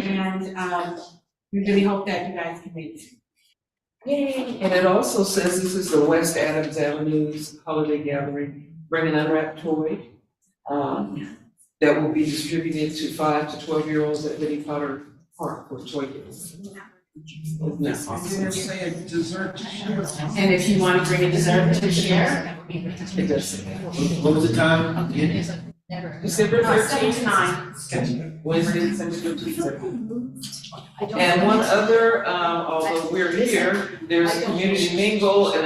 and we really hope that you guys can make it. Yay. And it also says this is the West Adams Avenue's holiday gathering, bring an unwrapped toy. That will be distributed to 5 to 12-year-olds at Betty Potter Park for toy gifts. Isn't that awesome? Say a dessert to share. And if you want to bring a dessert to share, that would be great. It does say that. What was the time? December 7 to 13th. 9. Wednesday, December 13th. And one other, although we're here, there's a community mingle, and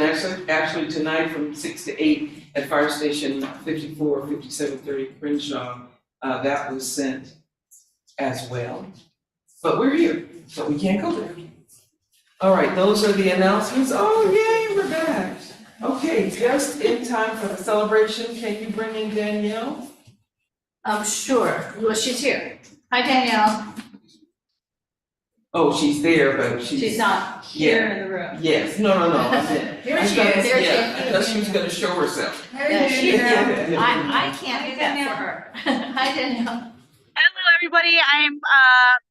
actually tonight from 6 to 8 at Fire Station 54, 5730 Crenshaw, that was sent as well. But we're here, so we can't go there. All right, those are the announcements. Oh, yay, we're back. Okay, just in time for the celebration, can you bring in Danielle? Sure. Well, she's here. Hi, Danielle. Oh, she's there, but She's not here in the room. Yes, no, I meant. Here she is. There she Yeah, I thought is. she was gonna show herself. Yeah, she is. Yeah. I can't do that for her. Hi, Danielle. Hello, everybody. I'm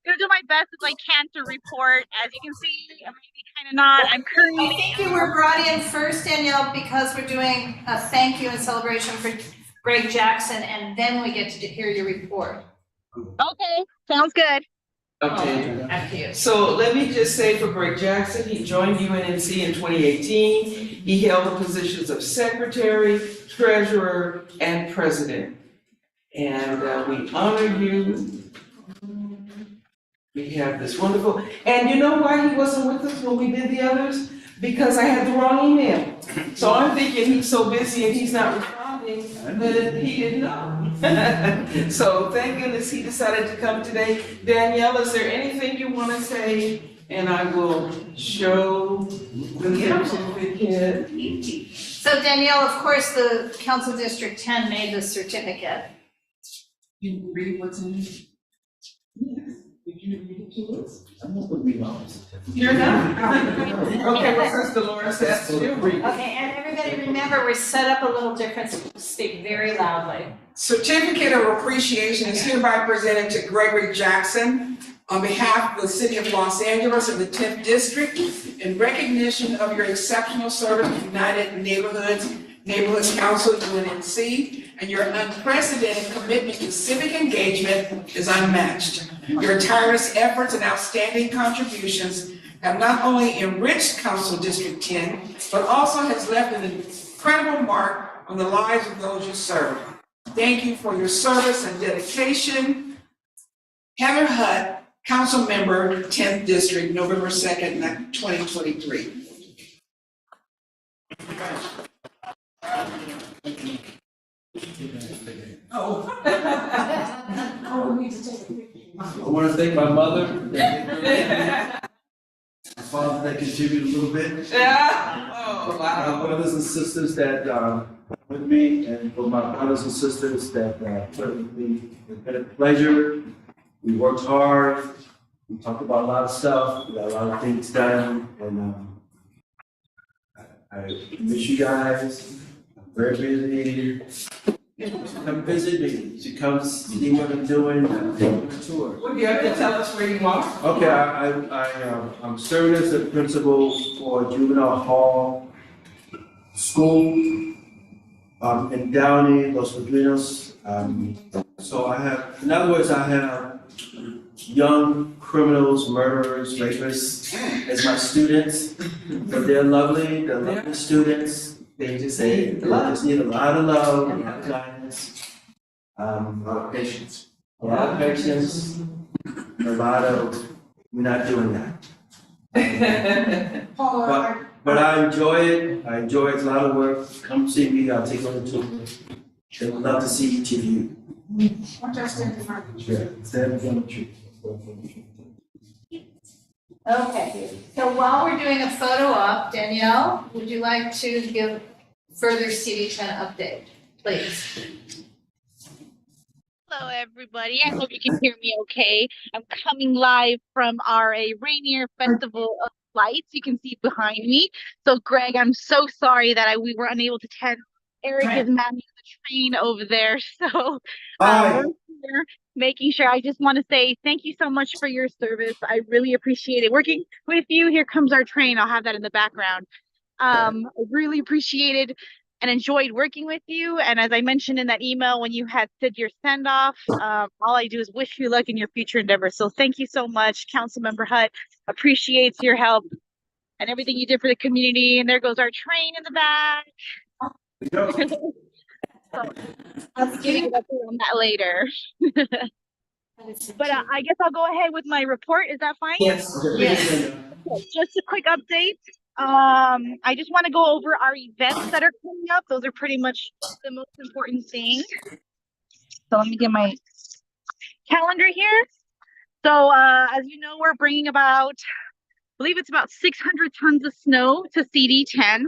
gonna do my best as I can to report. As you can see, I'm maybe kind of not. I'm I currently. think you were brought in first, Danielle, because we're doing a thank you and celebration for Greg Jackson, and then we get to hear your report. Okay, sounds good. Okay. After you. So let me just say for Greg Jackson, he joined UNC in 2018. He held the positions of secretary, treasurer, and president. And we honor you. We have this wonderful, and you know why he wasn't with us when we did the others? Because I had the wrong email. So I'm thinking he's so busy and he's not responding that he didn't know. So thank goodness he decided to come today. Danielle, is there anything you want to say? And I will show the certificate. So Danielle, of course, the Council District 10 made the certificate. Can you read what's in it? Yes. Did you read it to us? I'm not gonna read all this. You're not? Okay, well, Sister Laura says she'll read it. Okay, and everybody remember, we're set up a little different, so we'll speak very loudly. Certificate of appreciation is hereby presented to Gregory Jackson on behalf of the City of Los Angeles and the 10th District in recognition of your exceptional service to United Neighborhoods Council, UNC, and your unprecedented commitment to civic engagement is unmatched. Your tireless efforts and outstanding contributions have not only enriched Council District 10, but also has left an incredible mark on the lives of those you serve. Thank you for your service and dedication. Heather Hutt, Council Member, 10th District, November 2nd, 2023. Oh. Oh, we need to take a picture. I want to thank my mother, my father that contributed a little bit, Yeah. Oh, my wow. brothers and sisters that with me, and for my brothers and sisters that put with me. It's been a pleasure. We worked hard. We talked about a lot of stuff. We got a lot of things done, and I miss you guys. I'm very busy. Come visit me. She comes see what I'm doing. Take a tour. Would you have to tell us where you are? Okay, I'm serving as the principal for juvenile hall school in Downey, Los Padrinos. So I have, in other words, I have young criminals, murderers, rapists as my students. But they're lovely students. They just need a lot of love, a lot of kindness, a lot of patience. A lot of patience, a lot of, we're not doing that. But I enjoy it. I enjoy it. It's a lot of work. Come see me. I'll take on the tour. I would love to see each of you. Sure. Stand in front of the tree. Okay, so while we're doing a photo op, Danielle, would you like to give further CD10 update, please? Hello, everybody. I hope you can hear me okay. I'm coming live from our Rainier Festival of Lights. You can see behind me. So, Greg, I'm so sorry that we were unable to attend. Eric is managing the train over there. So, Hi. here, making sure. I just want to say thank you so much for your service. I really appreciate it working with you. Here comes our train. I'll have that in the background. I really appreciated and enjoyed working with you. And as I mentioned in that email, when you had said your send off, all I do is wish you luck in your future endeavors. So thank you so much, Councilmember Hutt. Appreciates your help and everything you did for the community. And there goes our train in the back. So I'll be giving an update on that later. But I guess I'll go ahead with my report. Is that fine? Yes. Yes. Okay, just a quick update. I just want to go over our events that are coming up. Those are pretty much the most important thing. So let me get my calendar here. So as you know, we're bringing about, I believe it's about 600 tons of snow to CD10.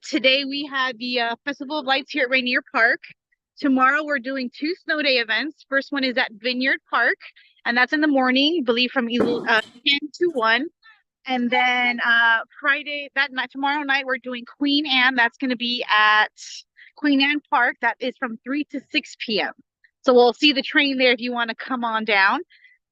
Today we had the Festival of Lights here at Rainier Park. Tomorrow we're doing 2 snow day events. First one is at Vineyard Park, and that's in the morning, I believe from 10 to 1. And then Friday, that night, tomorrow night, we're doing Queen Anne. That's going to be at Queen Anne Park. That is from 3 to 6 p.m. So we'll see the train there if you want to come on down.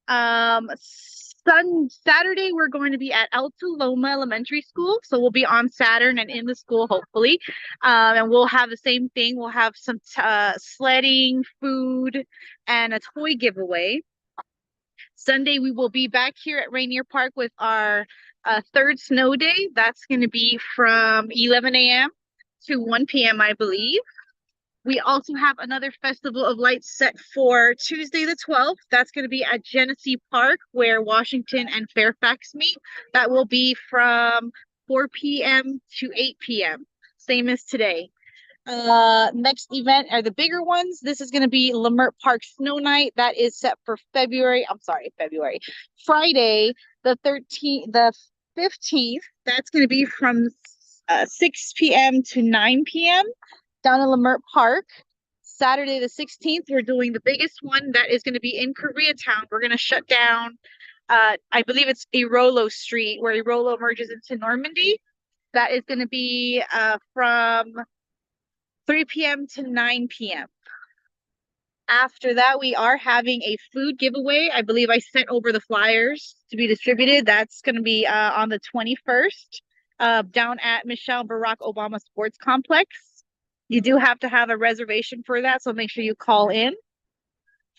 Saturday, we're going to be at El Loma Elementary School. So we'll be on Saturn and in the school, hopefully. And we'll have the same thing. We'll have some sledding, food, and a toy giveaway. Sunday, we will be back here at Rainier Park with our 3rd snow day. That's going to be from 11 a.m. to 1 p.m., I believe. We also have another Festival of Lights set for Tuesday the 12th. That's going to be at Genesee Park, where Washington and Fairfax meet. That will be from 4 p.m. to 8 p.m., same as today. Next event are the bigger ones. This is going to be Lamert Park Snow Night. That is set for Friday, the 15th. That's going to be from 6 p.m. to 9 p.m. down in Lamert Park. Saturday the 16th, we're doing the biggest one. That is going to be in Koreatown. We're going to shut down, I believe it's Irolo Street, where Irolo merges into Normandy. That is going to be from 3 p.m. to 9 p.m. After that, we are having a food giveaway. I believe I sent over the flyers to be distributed. That's going to be on the 21st down at Michelle Barack Obama Sports Complex. You do have to have a reservation for that, so make sure you call in.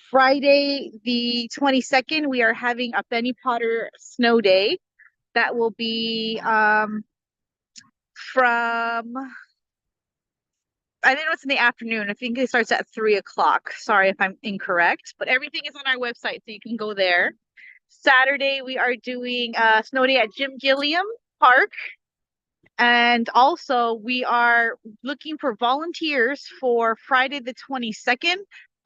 Friday, the 22nd, we are having a Benny Potter Snow Day. That will be from... I think it's in the afternoon. I think it starts at 3 o'clock. Sorry if I'm incorrect, but everything is on our website, so you can go there. Saturday, we are doing a snow day at Jim Gilliam Park. And also, we are looking for volunteers for Friday the 22nd,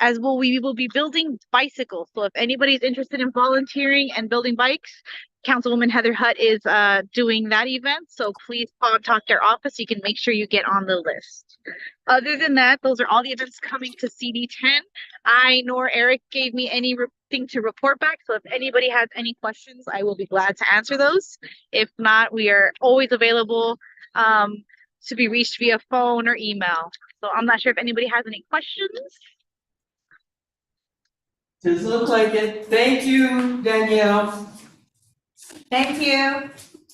as we will be building bicycles. So if anybody's interested in volunteering and building bikes, Councilwoman Heather Hutt is doing that event. So please contact our office. You can make sure you get on the list. Other than that, those are all the events coming to CD10. I nor Eric gave me anything to report back. So if anybody has any questions, I will be glad to answer those. If not, we are always available to be reached via phone or email. So I'm not sure if anybody has any questions. Does look like it. Thank you, Danielle. Thank you.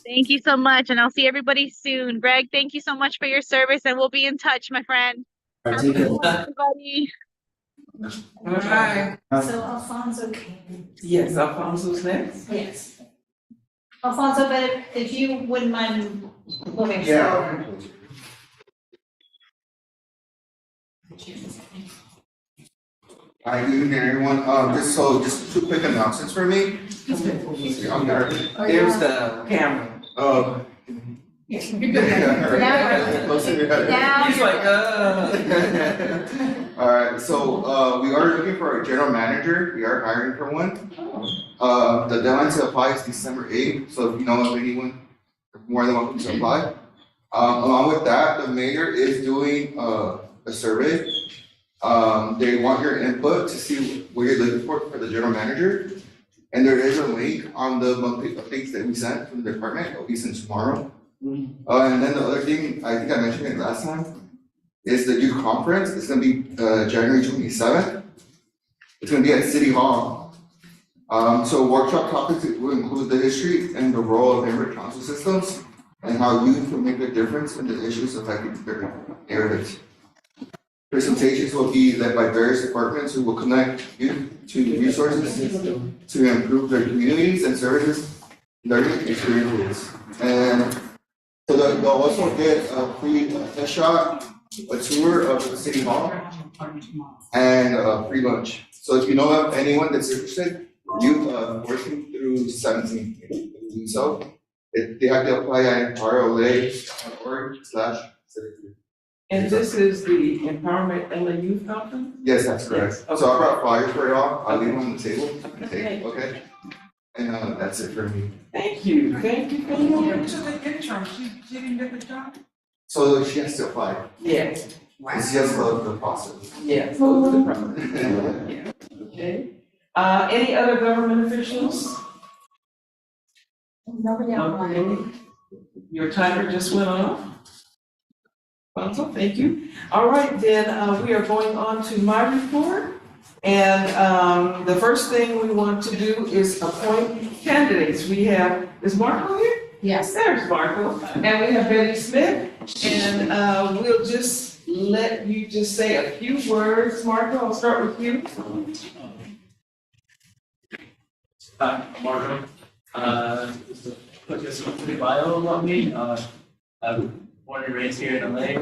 Thank you so much, and I'll see everybody soon. Greg, thank you so much for your service, and we'll be in touch, my friend. All right, Have a take good care. one, everybody. All right. So Alfonso came. Yes, Alfonso's next. Yes. Alfonso, but if you wouldn't mind moving forward. Yeah. Hi, good evening, everyone. Just 2 quick announcements for me. I'm there. There's the camera. Yes, you're Yeah. Close to your head. Now He's you're like, All right, so we are looking for a general manager. We are hiring for one. The deadline to apply is December 8th, so if you know of anyone, you're more than welcome to apply. Along with that, the mayor is doing a survey. They want your input to see what you're looking for the general manager. And there is a link on the monthly updates that we sent from the department. It'll be sent tomorrow. And then the other thing, I think I mentioned it last time, is the youth conference. It's gonna be January 27th. It's gonna be at City Hall. So workshop topics will include the history and the role of neighborhood council systems and how youth can make a difference in the issues affecting their neighborhoods. Presentations will be led by various departments who will connect youth to resources to improve their communities and services, learning experiences. And so they'll also get a free headshot, a tour of the city hall, and a free lunch. So if you know of anyone that's interested, youth working through 17, so they have to apply at rola.org/citizen. And this is the Empowerment LA Youth Conference? Yes, that's correct. Yes. So I brought flyers for y'all. I'll leave them on the table. Okay. Okay. And that's it for me. Thank you, thank you, thank Who you. went to the intern? She didn't get the job? So she has to apply. Yes, It's just the process. yes, those are the problems. Yeah, okay. Any other government officials? Nobody online. Okay. Your timer just went off. Council, thank you. All right, then, we are going on to my report. And, the first thing we want to do is appoint candidates. We have, is Marco here? Yes. There's Marco. And we have Betty Smith. And, we'll just let you just say a few words. Marco, I'll start with you. Hi, Marco. Just to put this quick bio about me. I'm born and raised here in LA.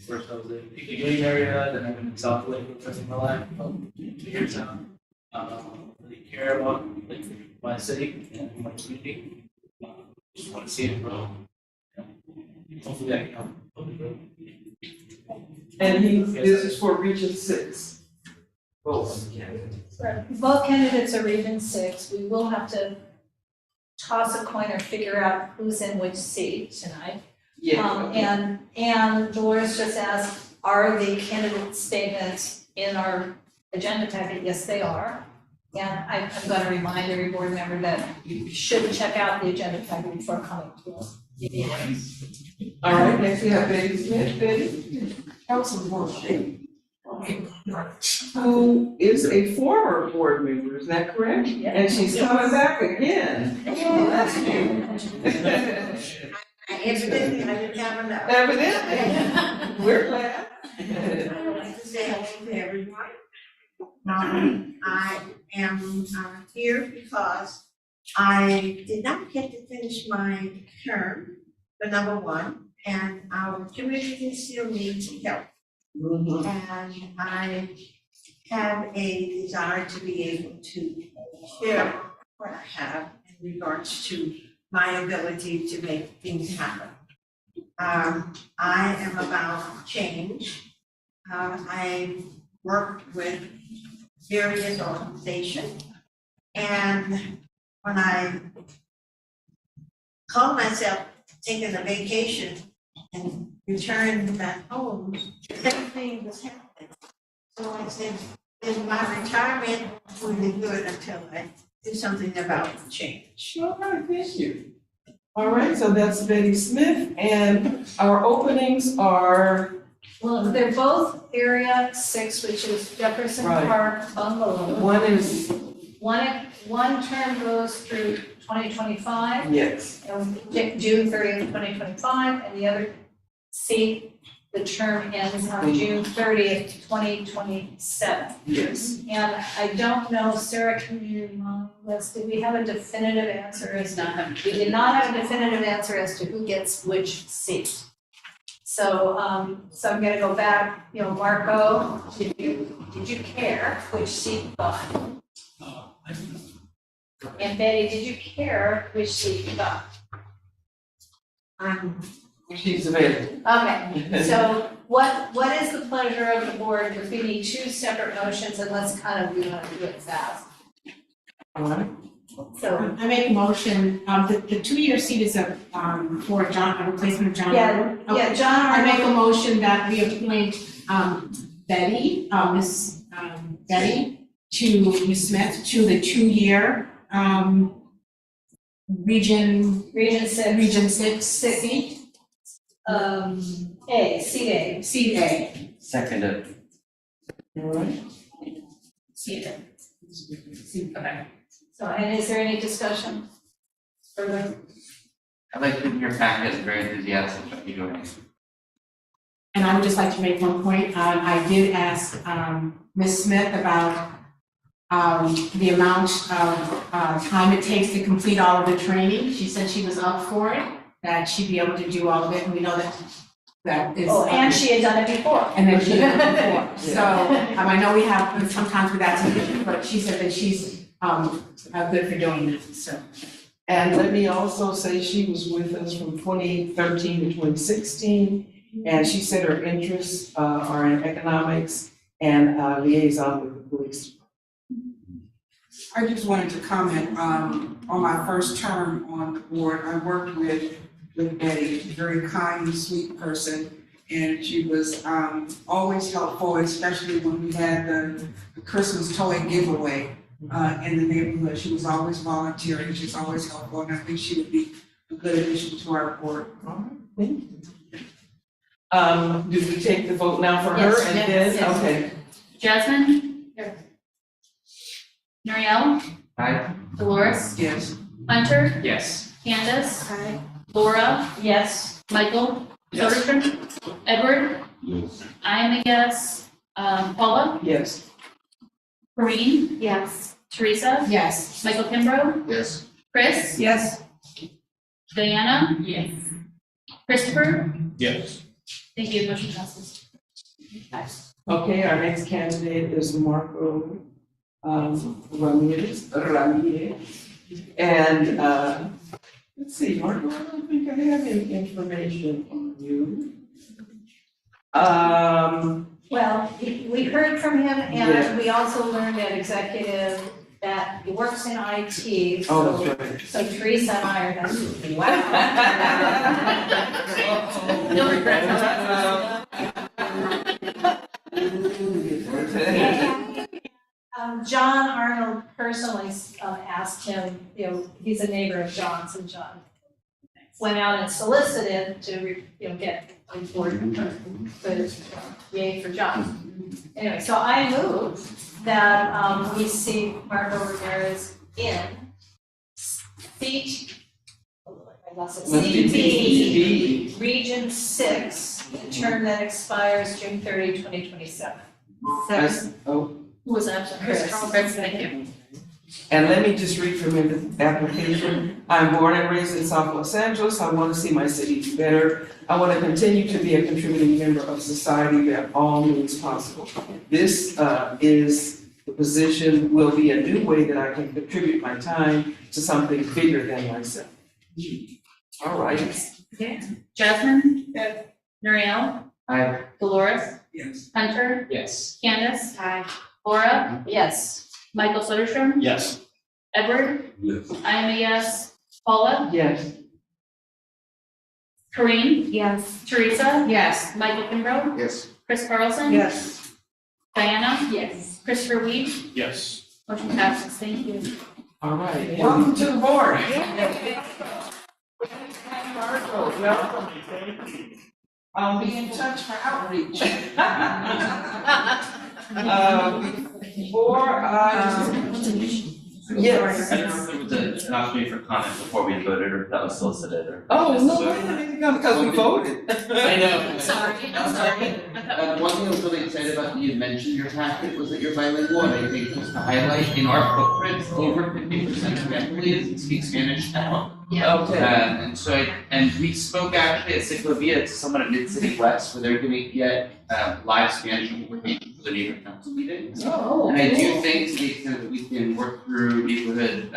First I was in the Union area, then I went to South Lake for the rest of my life, 2 years now. Really care about like my city and my community. Just want to see it grow. Hopefully I can help. And this is for Region 6. Both candidates. Both candidates are Region 6. We will have to toss a coin or figure out who's in which seat tonight. Yeah. And Dolores just asked, are the candidate statements in our agenda packet? Yes, they are. And I'm gonna remind every board member that you should check out the agenda packet before coming to us. All right, next we have Betty Smith. Betty? Councilwoman. Who is a former board member, is that correct? Yeah. And she's coming back again. Oh, that's new. Evidently, I didn't have enough. Evidently, we're glad. I would like to say hello to everyone. I am here because I did not get to finish my term, for number one, and our community still needs help. And I have a desire to be able to share what I have in regards to my ability to make things happen. I am about change. I work with various organizations, and when I call myself taking a vacation and return back home, the same thing was happening. So I said, in my retirement will be good until I do something about change. All right, thank you. All right, so that's Betty Smith, and our openings are, Well, they're both Area 6, which is Jefferson Right. Park Bungalow. one is, One term goes through 2025, yes, June 30th, 2025, and the other seat, the term ends on June 30th, 2027. yes. And I don't know, Sarah, can you remind us, did we have a definitive answer as to? We did not have a definitive answer as to who gets which seat. So, so I'm gonna go back, Marco, did you care which seat you got? And Betty, did you care which seat you got? She's available. Okay, so what is the pleasure of the board, because we need two separate motions, and let's kind of, we want to do it fast. All right, So, I make a motion, the 2-year seat is for a replacement of John. yeah, Okay. John, I make a motion that we appoint Betty, Miss Betty, to Miss Smith, to the 2-year Region 6 seat, seat A. seat A. Seconded. all right. seated. Okay. So, and is there any discussion further? I'd like to in your packet, very enthusiastic about you doing it. And I would just like to make one point. I did ask Ms. Smith about the amount of time it takes to complete all of the training. She said she was up for it, that she'd be able to do all of it, and we know that is. Oh, and she had done it before. And then she did it before. So, I know we have, sometimes with that, but she said that she's good for doing that, so. And let me also say she was with us from 2013 to 2016, and she said her interests are in economics and liaison with the police. I just wanted to comment, on my first term on the board, I worked with Betty, a very kind and sweet person. And she was, always helpful, especially when we had the Christmas toy giveaway, in the neighborhood. She was always volunteering, she's always helpful, and I think she would be a good addition to our board. Thank you. Do we take the vote now for her Yes, and yes, then, yes. okay. Jasmine? Here. Nuriel? Aye. Dolores? Yes. Hunter? Yes. Candace? Aye. Laura? Yes. Michael? Yes. Soderstrom? Edward? Yes. I am a yes. Paula? Yes. Corinne? Yes. Teresa? Yes. Michael Kimbrough? Yes. Chris? Yes. Diana? Yes. Christopher? Yes. Thank you, motion passes. Okay, our next candidate is Marco Ramirez. And let's see, Marco, I don't think I have any information on you. Well, we heard from him, Yeah. and we also learned at executive that he works in IT, Oh, so, that's right. so Teresa and I are gonna. No regrets. John Arnold personally asked him, he's a neighbor of John's, and John went out and solicited to, get on board, but yay for John. Anyway, so I move that we see Marco Ramirez in seat, I lost it, CP, Region 6, a term that expires June 30, 2027. Oh, Who was absent? Chris. Chris, thank you. and let me just read from the application. I'm born and raised in South Los Angeles. I want to see my city do better. I want to continue to be a contributing member of society by all means possible. This is the position, will be a new way that I can contribute my time to something bigger than myself. All right. Jasmine? Yes. Nuriel? Aye. Dolores? Yes. Hunter? Yes. Candace? Aye. Laura? Yes. Michael Soderstrom? Yes. Edward? Yes. I am a yes. Paula? Yes. Corinne? Yes. Teresa? Yes. Michael Kimbrough? Yes. Chris Carlson? Yes. Diana? Yes. Christopher Weed? Yes. Motion passes, thank you. All right. Welcome to the board. Marco, welcome. I'll be in touch for outreach. Yes. I don't know if there was an opportunity for comment before we voted, or if that was solicited, or. Oh, no, because we voted. I know. Sorry, I'm sorry. One thing I was really excited about that you mentioned in your packet was that you're bilingual, and I think just to highlight, in our footprint, over 50% of employees speak Spanish now. Okay. And so and we spoke actually at Ciclavia to someone at Mid-City West, where they're gonna get live Spanish implementation for the neighborhood council meetings. Oh. And I do think to the extent that we can work through neighborhood,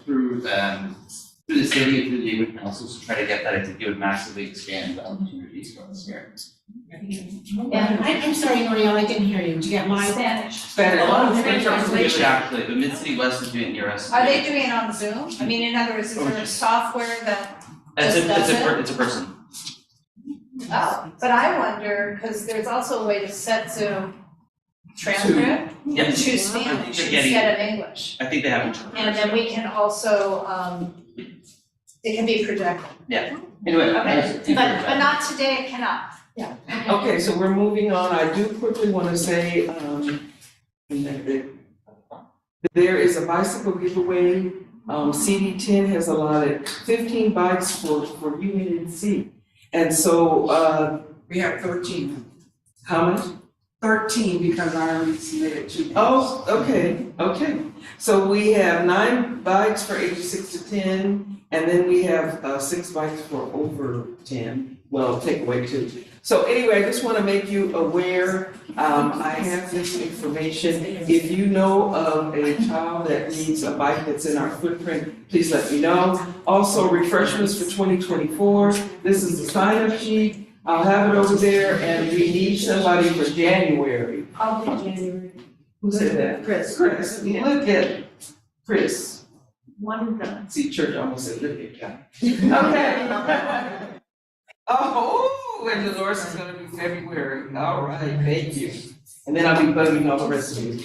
through the city and through the neighborhood councils to try to get that, I think it would massively expand the opportunities for us here. I'm sorry, Noriel, I didn't hear you. Did you get mine? Spanish. Spanish. Actually, but Mid-City West is doing it near us. Are they doing it on Zoom? I mean, in other words, is there software that, It's a person. oh, but I wonder, because there's also a way to set Zoom transcript Yeah. to Spanish They're getting- instead of English. I think they have. And then we can also, it can be projected. Anyway. Okay, but not today, it cannot. Okay, so we're moving on. I do quickly want to say, There is a bicycle giveaway. CD10 has allotted 15 bikes for UNC. And so, We have 13. how much? 13 because I already submitted 2. Oh, okay. So we have 9 bikes for ages 6 to 10, and then we have 6 bikes for over 10. Well, take away 2. So anyway, I just want to make you aware, I have this information. If you know of a child that needs a bike that's in our footprint, please let me know. Also, refreshments for 2024. This is the sign-up sheet. I'll have it over there, and we need somebody for January. I'll do January. Who said that? Chris. Chris, look at Chris. One and done. See, church almost said, look at God. Okay. Oh, and Dolores is gonna be February. All right, thank you. And then I'll be bugging all the rest of you.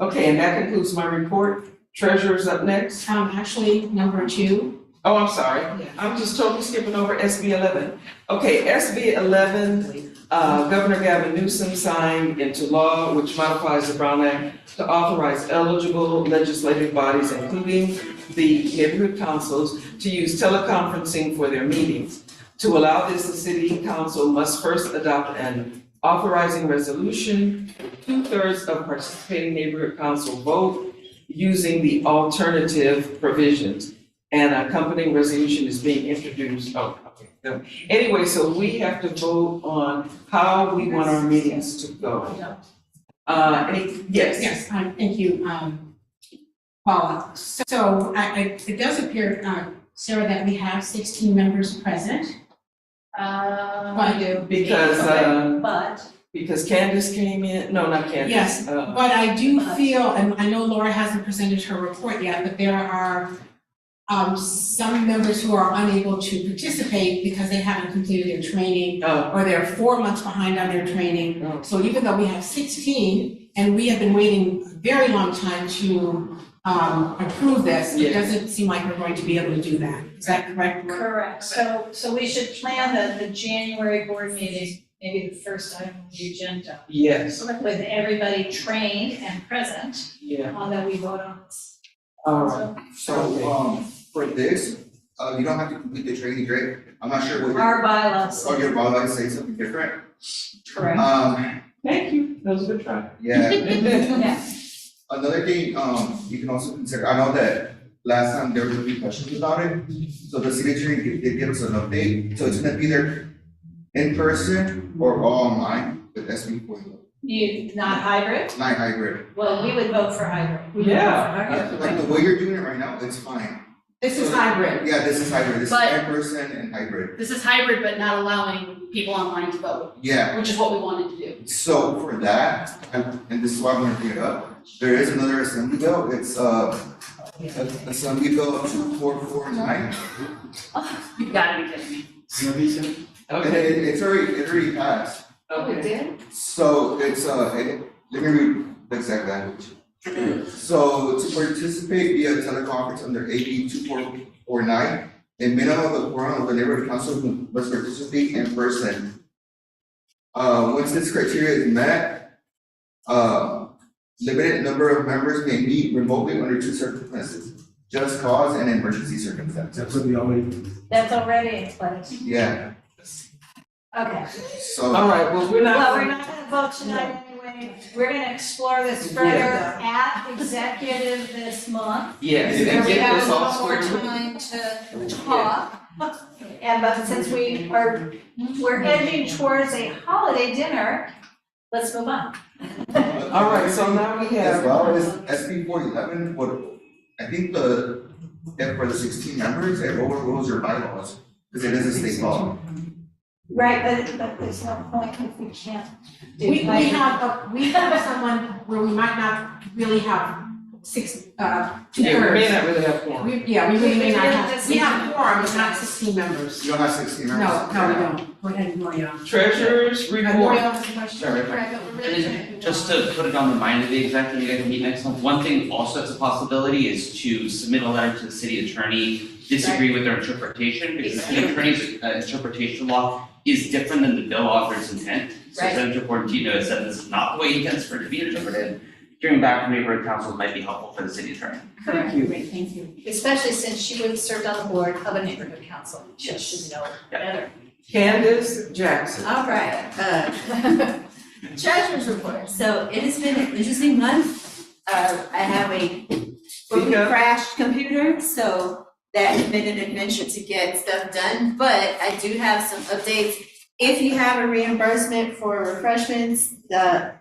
Okay, and that concludes my report. Treasurer's up next. Actually, number 2. Oh, I'm sorry. I'm just totally skipping over SB 11. Okay, SB 11, Governor Gavin Newsom signed into law, which modifies the Brown Act to authorize eligible legislative bodies, including the neighborhood councils, to use teleconferencing for their meetings. To allow this, the city council must first adopt an authorizing resolution, 2/3 of participating neighborhood council vote using the alternative provisions. And an accompanying resolution is being introduced. Oh, okay. So anyway, so we have to vote on how we want our meetings to go. Yes. Yes, thank you, Paula. So, it does appear, Sarah, that we have 16 members present. I do. Because Candace came in, no, not Candace. Yes, but I do feel, and I know Laura hasn't presented her report yet, but there are some members who are unable to participate because they haven't completed their training, or they're 4 months behind on their training. So even though we have 16, and we have been waiting a very long time to approve this, it doesn't seem like we're going to be able to do that. Is that correct? Correct. So we should plan the January board meeting, maybe the first item on the agenda. Yes. With everybody trained and present, Yeah. that we vote on this. All right. So, for this, you don't have to complete the training, right? I'm not sure what Our bylaws. your bylaws say something different. Correct. Thank you. That was a good try. Yeah. Yeah. Another thing, you can also consider, I know that last time there were a few questions about it, so the city attorney did give us an update, so it's gonna be either in person or all online with SB 40. Not hybrid? Not hybrid. Well, we would vote for hybrid. Yeah. Like the way you're doing it right now, it's fine. This is hybrid. Yeah, this is hybrid, this is But- in person and hybrid. This is hybrid, but not allowing people online to vote, Yeah, which is what we wanted to do. so for that, and this is why I'm gonna bring it up, there is another assembly bill, it's Assembly Bill 2449. You've got to be kidding me. Okay. It's already passed. Oh, we did? So it's, let me read the exact language. So to participate via teleconference under AB 2449, a minimum of the quorum of the neighborhood council must participate in person. Once this criteria is met, limited number of members may meet remotely under 2 circumstances: just cause and emergency circumstances. That's what we already. That's already in place. Yeah, Okay. so. All right, well, we're not. Well, we're not gonna vote tonight anyway. We're gonna explore this further at executive this month. Yes, Where and we get have this a all little more squared away. time to talk. And but since we're edging towards a holiday dinner, let's move on. All right, so now we As have, well as SB 411, I think for the 16 members, it overrules your bylaws, because it is a state law. Right, but there's no point if we can't do. We have someone where we might not really have 2/3. yeah, we may not really have quorum. We really may not have, we have quorum, but not 16 members. You don't have 16 members? No, we don't. Go ahead, Maria. Treasurer's report. Maria has a question? Sorry. And then just to put it on the mind of the exec when you guys meet next month, one thing also that's a possibility is to submit a letter to the city attorney, disagree with their interpretation, because the city attorney's interpretation law is different than the bill author's intent. So it's important to know that this is not the way he intends for it to be interpreted. hearing back from neighborhood councils might be helpful for the city attorney. Thank you. Great, thank you. Especially since she would have served on the board of a neighborhood council, she should know better. Candace Jackson. All right, Treasurer's report. so it has been an interesting month. I have a fully Speak up. crashed computer, so that has been an adventure to get stuff done, but I do have some updates. If you have a reimbursement for refreshments,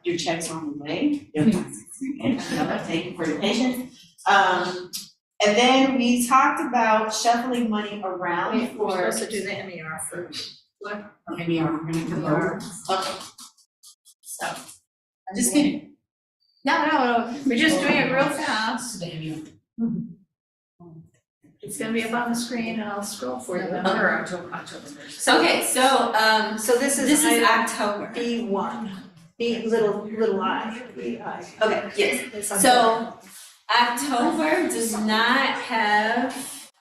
your checks are on the way. Thank you for your patience. And then we talked about shuffling money around We're for. supposed to do the MER first. Maybe I'm gonna come over. Okay. So, just kidding. No, we're just doing it real fast. Maybe. It's gonna be up on the screen and I'll scroll for you. November, October first. Okay, so, So this is this is item October. B1, little I, B-I. Okay, yes. It's on So October does not have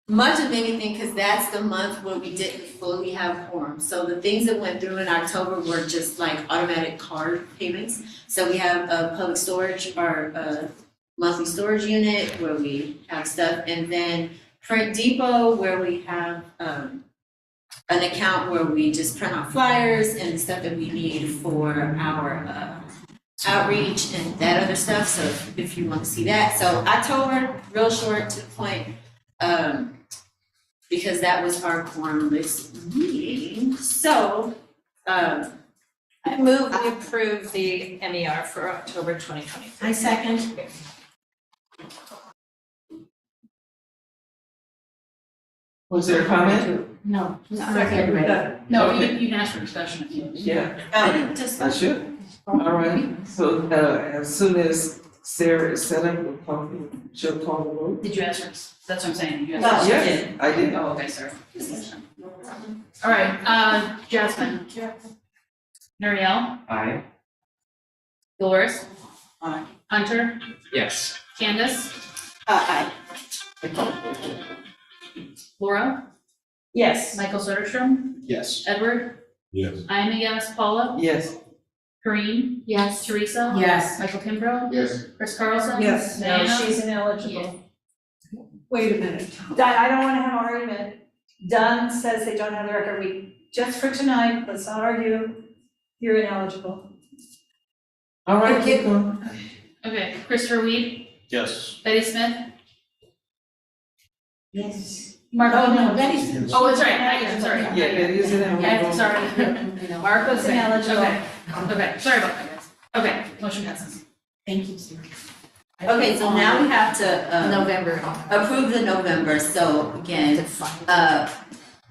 much of anything, because that's the month where we didn't fully have quorum. So the things that went through in October were just like automatic card payments. So we have public storage, our monthly storage unit where we have stuff, and then Print Depot where we have an account where we just print off flyers and stuff that we need for our outreach and that other stuff, so if you want to see that. So October, real short to the point, because that was our quorum list meeting. So, I move we approve the MER for October 2023. I second. Was there a comment? No. Second. No, you can ask for discussion if you. Yeah, just. I should. All right, so as soon as Sarah is set up, she'll call the vote. Did you ask for, that's what I'm saying, did you No, ask? she Yes, did. I did. Oh, okay, sorry. All right, Jasmine. Nuriel, Aye. Dolores. Aye. Hunter, Yes. Candace, Aye. Laura, Yes. Michael Soderstrom, Yes. Edward, Yes. I am a yes, Paula, Yes, Kareem, Yes. Teresa. Yes. Michael Kimbrough, Yes. Chris Carlson. Yes. No, Diana. she's ineligible. Wait a minute. I don't wanna have an argument. Dunn says they don't have the record. Just for tonight, let's not argue. You're ineligible. all right, keep going. Okay, Christopher Weed, Yes. Betty Smith, Yes. Mark. Oh, no, Betty's. Oh, that's right, I'm sorry. Yeah, that is an Yeah, sorry. Marco's Okay, ineligible. Okay, sorry about that, guys. Okay, motion passes. Thank you, Sarah. Okay, so now we have to November. approve the November. So again,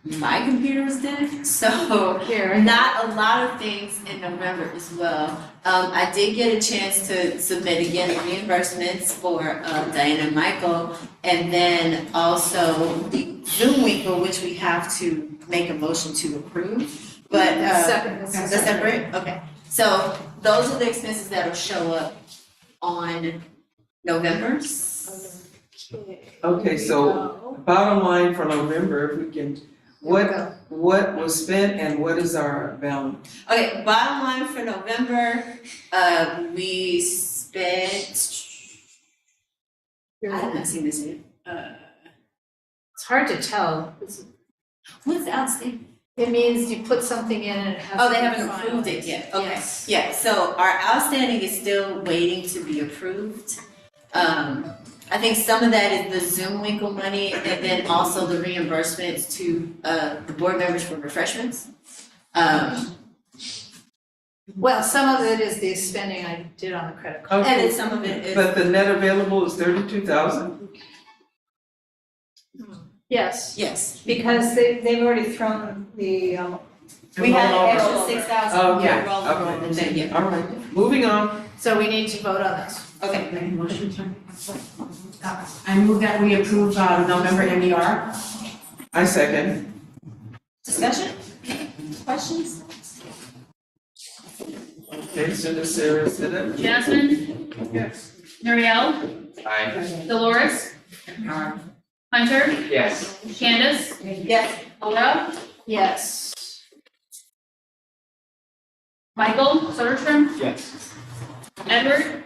my computer is dead, so Here. not a lot of things in November as well. I did get a chance to submit again the reimbursements for Diana and Michael, and then also the Zoom week, for which we have to make a motion to approve. But Second. the separate, okay. So those are the expenses that'll show up on November. Okay, so bottom line for November, if we can, what was spent and what is our balance? Okay, bottom line for November, we spent, I have not seen this yet. It's hard to tell. What's outstanding? It means you put something in and it has to Oh, they be haven't approved it finalized. yet, okay. Yes. Yeah, so our outstanding is still waiting to be approved. I think some of that is the Zoom Winkle money, and then also the reimbursements to the board members for refreshments. Well, some of it is the spending I did on the credit card. And then some of it is. But the net available is 32,000? Yes, Yes, because they've already thrown the, we had an extra Rollover. 6,000, Okay, yeah, rollover, and then, yeah. All right, moving on. so we need to vote on this. Okay, Make a motion to. I move that we approve November MER. I second. discussion? Questions? Okay, so the Sarah set up. Jasmine, Yes. Nuriel, Aye. Dolores, Hunter, Yes. Candace, Yes. Laura, Yes. Michael Soderstrom, Yes. Edward.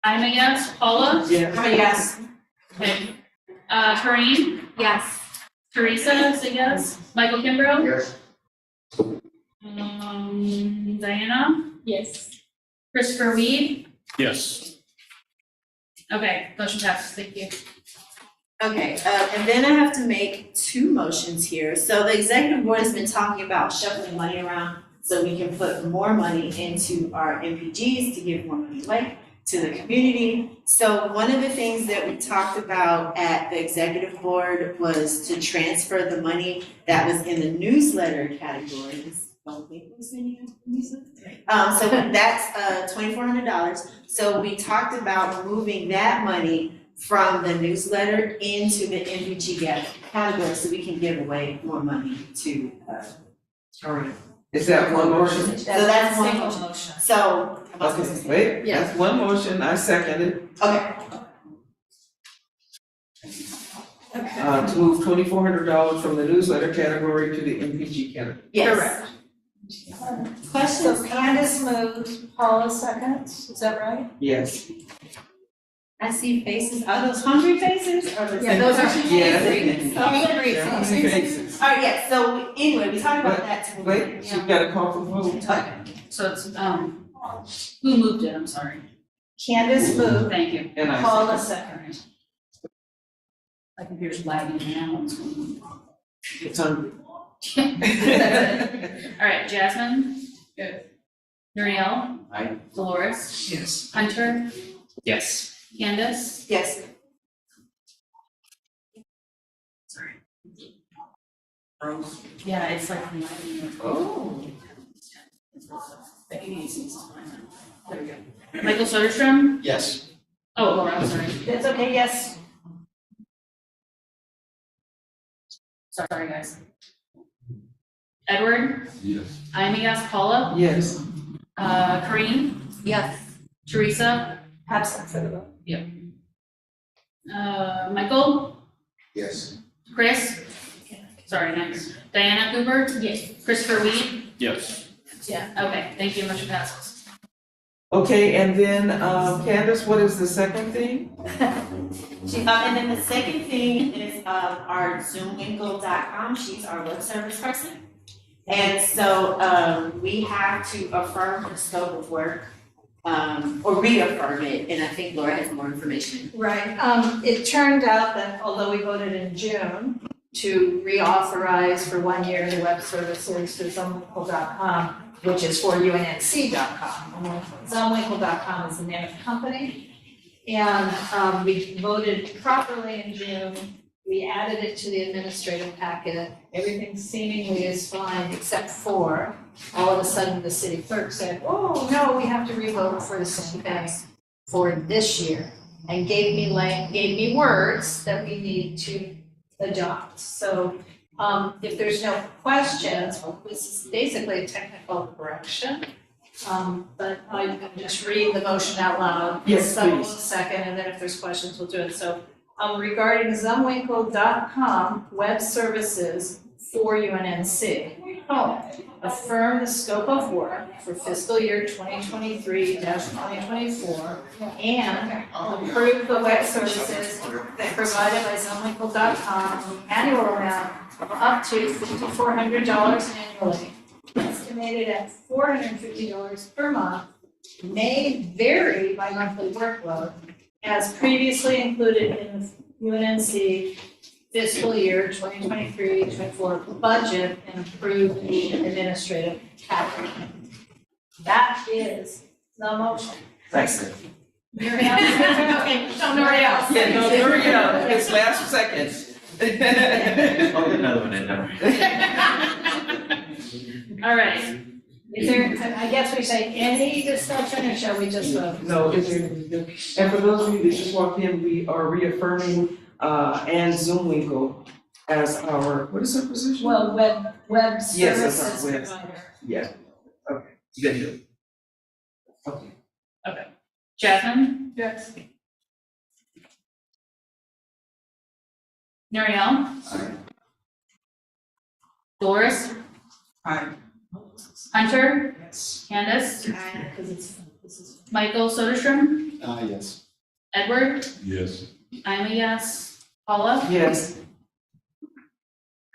I'm a yes. Paula? Yes. I'm a yes. Okay. Corinne? Yes. Teresa is a yes. Michael Kimbrough? Yes. Diana? Yes. Christopher Weed? Yes. Okay, motion passes, thank you. Okay, and then I have to make two motions here. So the executive board has been talking about shuffling money around so we can put more money into our MPGs to give more money away to the community. So one of the things that we talked about at the executive board was to transfer the money that was in the newsletter categories. Don't think it was in your newsletter. So that's $2,400. So we talked about moving that money from the newsletter into the MPG category so we can give away more money to, All right. Is that one motion? so that's one Single motion. motion. So, Okay, wait, Yeah. that's one motion, I second it, okay, to move $2,400 from the newsletter category to the MPG category. yes. Correct. So Questions? Candace moved, Paula seconds, is that right? Yes. I see faces, are those hungry faces or those? Yeah, those are Yes. Hungry Hungry faces. faces. All right, yeah, so anyway, we talked about that too. Wait, she's got a call for vote. Okay. So it's, who moved it, I'm sorry. Candace moved, Thank you. And I Paula second. second. My computer's lagging now. It's hungry. All right, Jasmine? Good. Nuriel? Aye. Dolores? Yes. Hunter? Yes. Candace? Yes. Yeah, it's like lagging. Oh. There we go. Michael Soderstrom? Yes. Oh, Laura, I'm sorry. That's okay, yes. Sorry, guys. Edward? Yes. I'm a yes. Paula? Yes. Corinne? Yes. Teresa? Absent for the vote. Michael? Yes. Chris? Sorry, next. Diana Cooper? Yes. Christopher Weed? Yes. Okay, thank you, motion passes. Okay, and then, Candace, what is the second thing? And then the second thing is, our zoomwinkle.com, she's our web service person. And so, we have to affirm the scope of work, or reaffirm it, and I think Laura has more information. Right, it turned out that although we voted in June to reauthorize for 1 year the web services to zoomwinkle.com, which is for unnc.com. Zoomwinkle.com is the name of the company. And we voted properly in June. We added it to the administrative packet. Everything seemingly is fine except for all of a sudden the city clerk said, oh, no, we have to revote for the same thing for this year. And gave me words that we need to adopt. So if there's no questions, this is basically a technical correction. But I can just read the motion out loud. Yes, Someone will please. second, and then if there's questions, we'll do it. So regarding zoomwinkle.com web services for UNNC. Affirm the scope of work for fiscal year 2023-2024 and approve the web services provided by zoomwinkle.com annual amount of up to $5,400 annually, estimated at $450 per month, may vary by monthly workload, as previously included in the UNNC fiscal year 2023-24 budget and approved the administrative category. That is the motion. Thanks. Mary Ellen? Okay, no, Mary Ellen. Yeah, no, hurry up, it's last seconds. I'll get another one in there. All right, Is there, I guess we say any discussion, or shall we just vote? No, is there, and for those of you that just walked in, we are reaffirming, Ann Zoomwinkle as our, what is her position? Well, web Yes, that's services our web. provider. Yeah, okay, good. Okay. Jasmine? Yes. Nuriel? Aye. Doris? Aye. Hunter, Yes. Candace, This is. Michael Soderstrom, Yes. Edward, Yes. I'm a yes, Paula, Yes.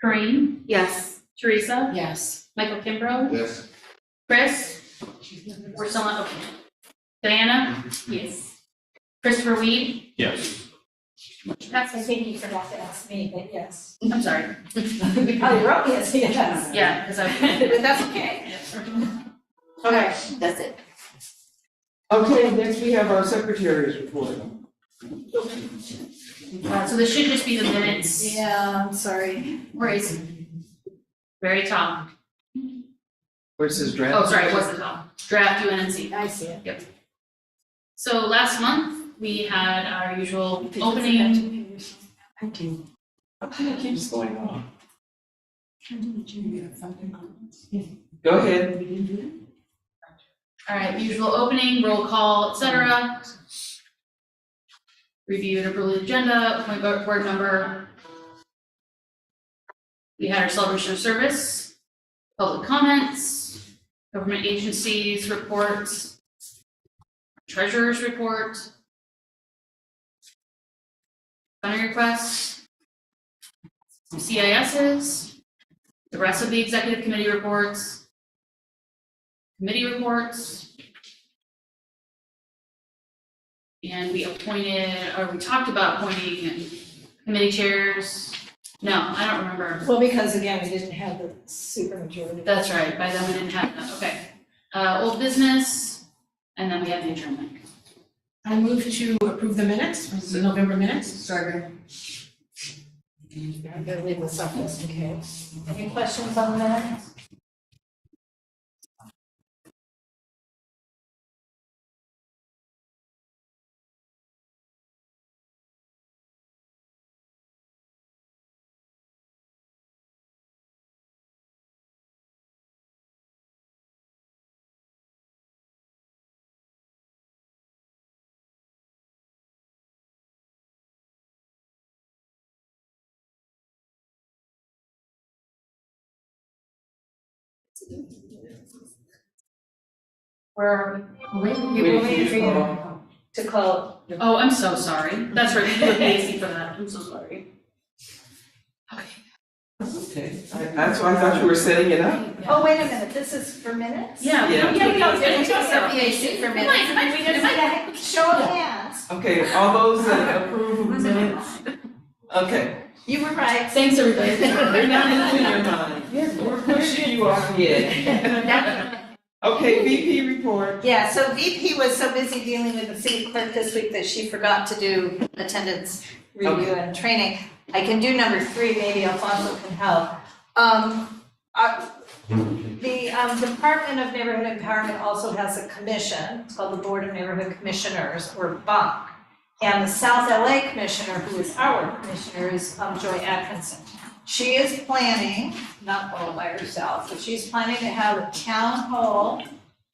Corinne, Yes. Teresa, Yes. Michael Kimbrough, Yes. Chris, we're still on, okay. Diana, Yes. Christopher Weed, Yes. I think you forgot to ask me, but yes. I'm sorry, You probably wrote me as yes. yeah, because I. But that's okay. Okay, that's it. Okay, next we have our secretary's report. So this should just be the minutes. Yeah, I'm sorry. Where is it? Very top. Where it says draft. Oh, sorry, it was the top. Draft UNC. I see it. So last month, we had our usual opening. What keeps going on? Go ahead. All right, usual opening, roll call, etc. Review and approve the agenda, appoint board member. We had our celebration of service, public comments, government agencies, reports, treasurer's report, funding requests, some CISs, the rest of the executive committee reports, committee reports. And we talked about appointing committee chairs. No, I don't remember. Well, because again, we didn't have the supermajority. That's right, by then we didn't have that, okay. Old business, and then we have the adjournment. I move to approve the minutes, the November minutes. Second. I'm gonna leave this up just in case. Any questions on the minutes? We're waiting for you to close. Oh, I'm so sorry. That's right, you look lazy for that. I'm so sorry. Okay, that's why I thought you were setting it up. Oh, wait a minute, this is for minutes? Yeah. Yeah. Yeah, we don't Yeah, do CPAC for minutes. We just need a show of hands. Okay, all those that approve of minutes? Okay. You were right. Thanks, everybody. They're not in your mind. We're pushing you off the edge. Okay, VP report. Yeah, so VP was so busy dealing with the city clerk this week that she forgot to do attendance review and training. I can do number 3, maybe Alfonso can help. The Department of Neighborhood Empowerment also has a commission, it's called the Board of Neighborhood Commissioners, or BUNC. And the South LA Commissioner, who is our commissioner, is Joy Atkinson. She is planning, not all by herself, but she's planning to have a town hall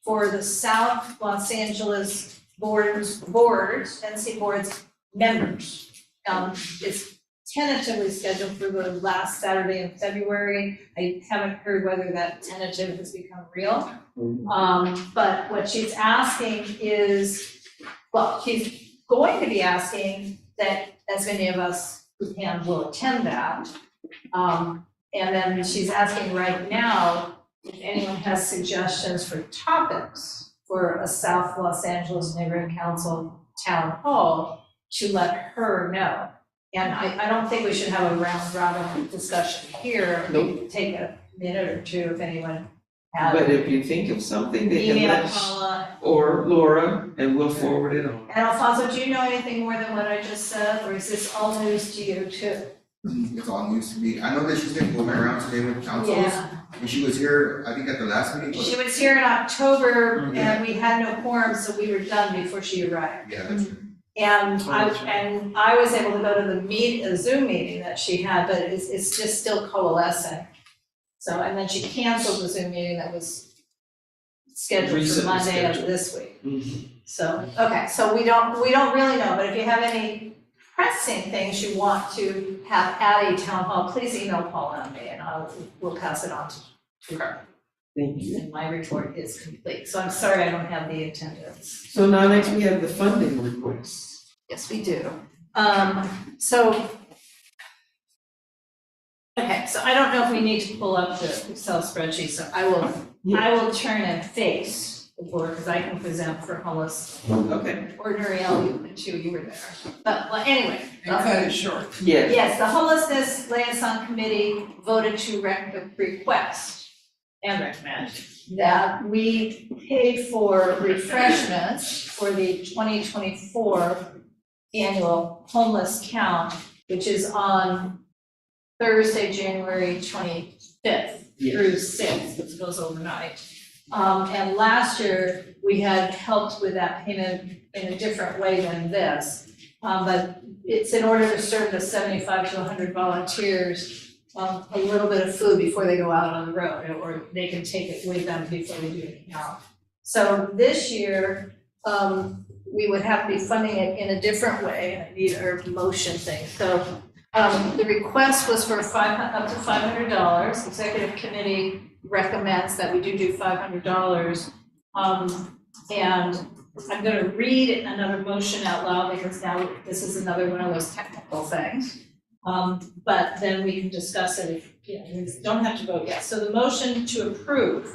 for the South Los Angeles boards, NC boards members. It's tentatively scheduled for the last Saturday in February. I haven't heard whether that tentative has become real. But what she's asking is, well, she's going to be asking that as many of us who can will attend that. And then she's asking right now if anyone has suggestions for topics for a South Los Angeles Neighborhood Council town hall to let her know. And I don't think we should have a round robin discussion here. We can take a minute or two if anyone has. But if you think of something, they can Email let Paula. or Laura, and we'll forward it on. And Alfonso, do you know anything more than what I just said, or is this all news to you too? It's all news to me. I know that she's been going around today with councils. Yeah. And she was here, I think at the last meeting, She but was here in October and we had no quorum, so we were done before she arrived. yeah, that's true. And I was able to go to the Zoom meeting that she had, but it's just still coalescing. So, and then she canceled the Zoom meeting that was scheduled for Recently Monday of scheduled. this week. Mhm. So, okay, so we don't really know, but if you have any pressing things you want to have at a town hall, please email Paula and me and we'll pass it on to her. Thank you. And my report is complete, so I'm sorry I don't have the attendance. So now next we have the funding requests. Yes, we do. So. Okay, so I don't know if we need to pull up the Excel spreadsheet, so I will turn and face the board, because I can present for homeless. Okay. Ordinary you were there. But, well, anyway. And cut it short. Yeah. Yes, the homelessness liaison committee voted to request and recommend that we pay for refreshments for the 2024 annual homeless count, which is on Thursday, January 25th through 6th, which goes overnight. And last year, we had helped with that payment in a different way than this. But it's in order to serve the 75 to 100 volunteers, a little bit of food before they go out on the road, or they can take it with them before they do the count. So this year, we would have to be funding it in a different way, and I need a motion thing. So the request was for up to $500. Executive committee recommends that we do $500. And I'm gonna read another motion out loud because now this is another one of those technical things. But then we can discuss it if, we don't have to vote yet. So the motion to approve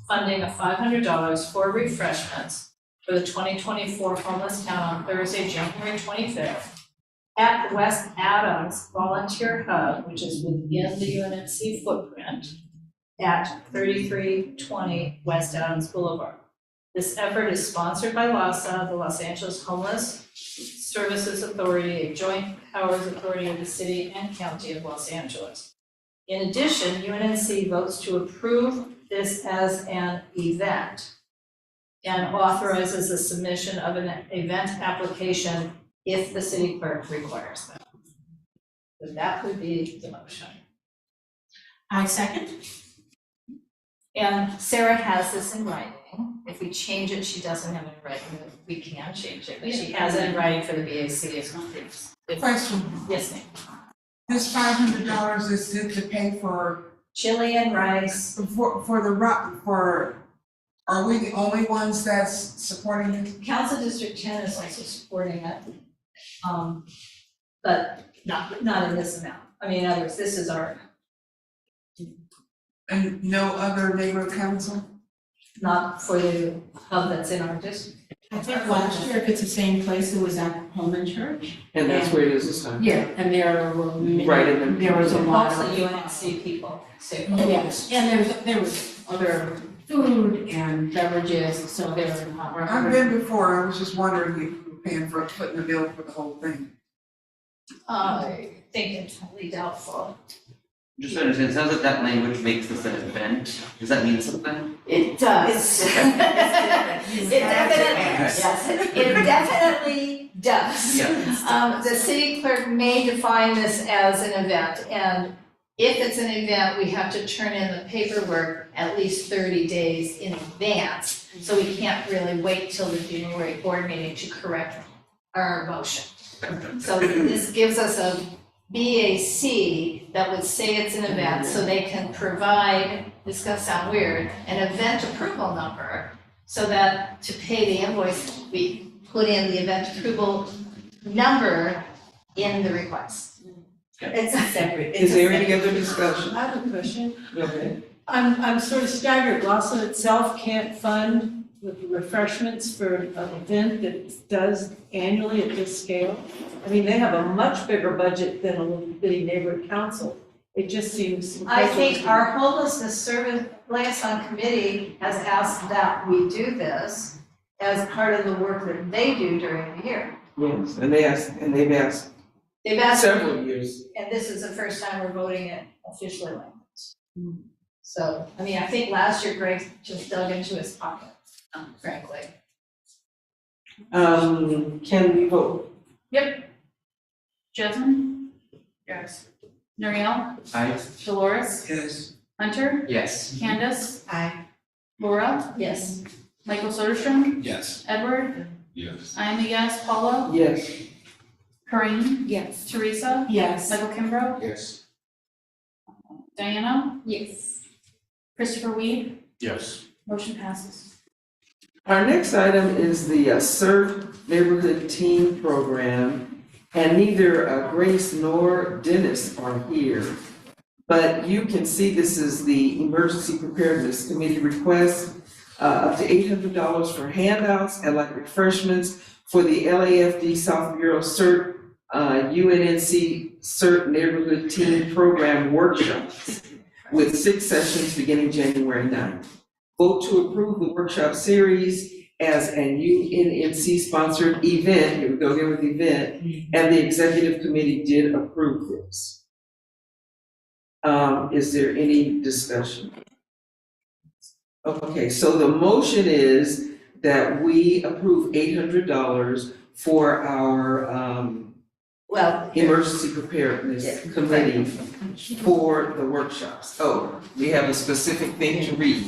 funding of $500 for refreshments for the 2024 homeless count on Thursday, January 25th at the West Adams Volunteer Hub, which is within the UNC footprint at 3320 West Adams Boulevard. This effort is sponsored by LASA, the Los Angeles Homeless Services Authority, a joint powers authority of the city and county of Los Angeles. In addition, UNC votes to approve this as an event and authorizes the submission of an event application if the city clerk requires that. So that would be the motion. I second. And Sarah has this in writing. If we change it, she doesn't have it in writing, we can change it, but she has it in writing for the BAC. Question, Yes, ma'am. this $500 is it to pay for, Chili and rice. are we the only ones that's supporting it? Council District 10 is also supporting it. But not in this amount. I mean, in other words, this is our, And no other neighborhood council? not for the hub that's in our district. I think last year, if it's the same place, it was at Pullman Church. And that's where it is this time. Yeah, and there were many, Right in the- there was a lot Mostly of. UNC people, so. Yes, and there was other food and beverages, so there were. I've been before, I was just wondering if you were paying for, footing the bill for the whole thing. I think it's highly doubtful. Just to understand, it sounds like that language makes this an event. Does that mean something? It does. It definitely does. Yeah. The city clerk may define this as an event, and if it's an event, we have to turn in the paperwork at least 30 days in advance. So we can't really wait till the January board meeting to correct our motion. So this gives us a BAC that would say it's an event, so they can provide, this is gonna sound weird, an event approval number, so that to pay the invoice, we put in the event approval number in the request. It's a separate, Is there any other discussion? I have a question. Okay. I'm sort of staggered. Lawson itself can't fund the refreshments for an event that it does annually at this scale. I mean, they have a much bigger budget than a little bitty neighborhood council. It just seems. I think our homelessness service liaison committee has asked that we do this as part of the work that they do during the year. Yes, and they've asked They've asked, several years. and this is the first time we're voting it officially like this. So, I mean, I think last year Greg just dug into his pocket, frankly. Can we vote? Jasmine? Yes. Nuriel? Aye. Dolores? Yes. Hunter? Yes. Candace? Aye. Laura? Yes. Michael Soderstrom? Yes. Edward? Yes. I am a yes. Paula? Yes. Corinne? Yes. Teresa? Yes. Michael Kimbrough? Yes. Diana? Yes. Christopher Weed? Yes. Motion passes. Our next item is the CERT Neighborhood Team Program, and neither Grace nor Dennis are here. But you can see this is the Emergency Preparedness Committee request, up to $800 for handouts and like refreshments for the LAFD South Bureau CERT, UNNC CERT Neighborhood Team Program workshops with 6 sessions beginning January 9th. Vote to approve the workshop series as an UNNC-sponsored event, here we go again with event, and the executive committee did approve this. Is there any discussion? Okay, so the motion is that we approve $800 for our emergency preparedness committee for the workshops. Oh, we have a specific thing to read.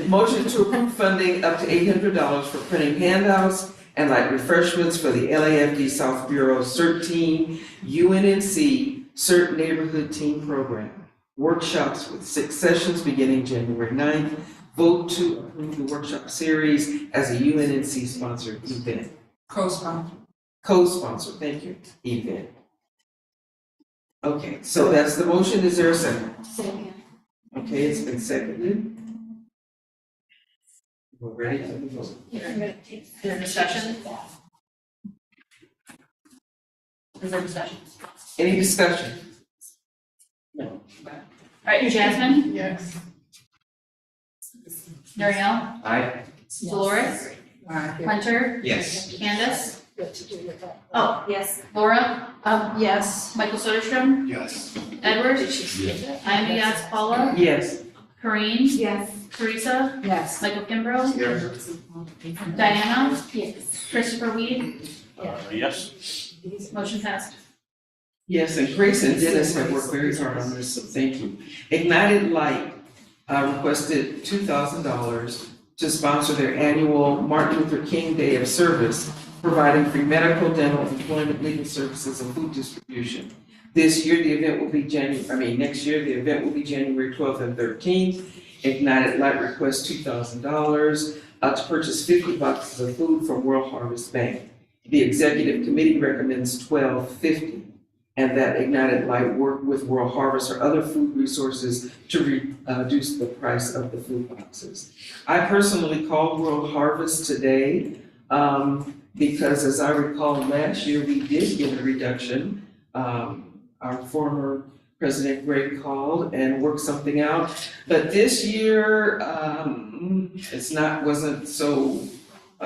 Motion to approve funding up to $800 for printing handouts and like refreshments for the LAFD South Bureau CERT Team, UNNC CERT Neighborhood Team Program. Workshops with 6 sessions beginning January 9th. Vote to approve the workshop series as a UNNC-sponsored event. Co-sponsor. Co-sponsor, thank you, event. Okay, so that's the motion, is there a second? Second. Okay, it's been seconded. We're ready to vote. Is there discussion? Is there discussion? Any discussion? All right, Jasmine? Yes. Nuriel? Aye. Dolores? Hunter? Yes. Candace? Oh, yes. Laura? Yes. Michael Soderstrom? Yes. Edward? Yes. I'm a yes. Paula? Yes. Corinne? Yes. Teresa? Yes. Michael Kimbrough? Yes. Diana? Yes. Christopher Weed? Yes. Motion passed. Yes, and Grace and Dennis have worked very hard on this, so thank you. Ignited Light requested $2,000 to sponsor their annual Martin Luther King Day of Service, providing free medical, dental, employment, legal services, and food distribution. This year, the event will be next year, the event will be January 12th and 13th. Ignited Light requests $2,000 to purchase 50 boxes of food from World Harvest Bank. The executive committee recommends $1,250, and that Ignited Light work with World Harvest or other food resources to reduce the price of the food boxes. I personally called World Harvest today because, as I recall, last year we did get a reduction. Our former President Greg called and worked something out, but this year wasn't so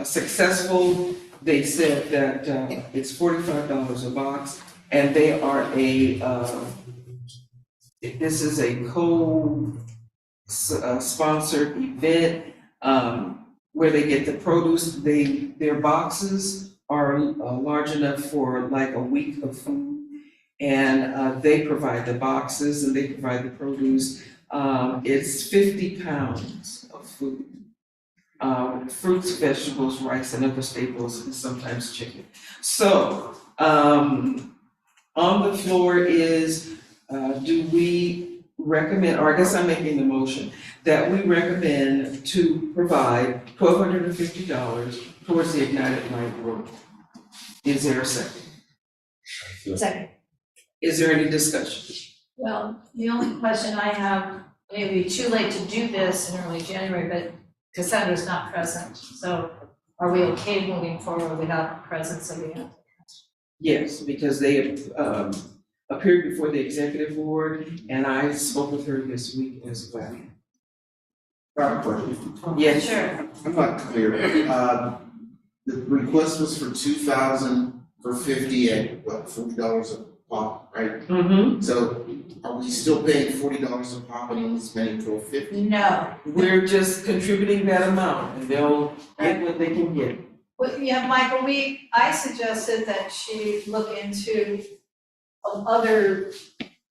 successful. They said that it's $45 a box, and they are this is a co-sponsored event where they get the produce. Their boxes are large enough for like a week of food, and they provide the boxes and they provide the produce. It's 50 pounds of food. Fruits, vegetables, rice, and other staples, and sometimes chicken. So, on the floor is, do we recommend, or I guess I'm making the motion, that we recommend to provide $1,250 towards the Ignited Light work. Is there a second? Second. Is there any discussion? Well, the only question I have, it may be too late to do this in early January, but Cassandra's not present, so are we okay moving forward without the presence of the applicant? Yes, because they have appeared before the executive board, and I spoke with her this week as well. I have a question. Yes. Sure. I'm not clear. The request was for 2,000 for 50 and what, $40 a pop, right? Mm-hmm. So are we still paying $40 a pop and only spending $12.50? No. We're just contributing that amount, and they'll get what they can get. Well, yeah, Michael, I suggested that she look into other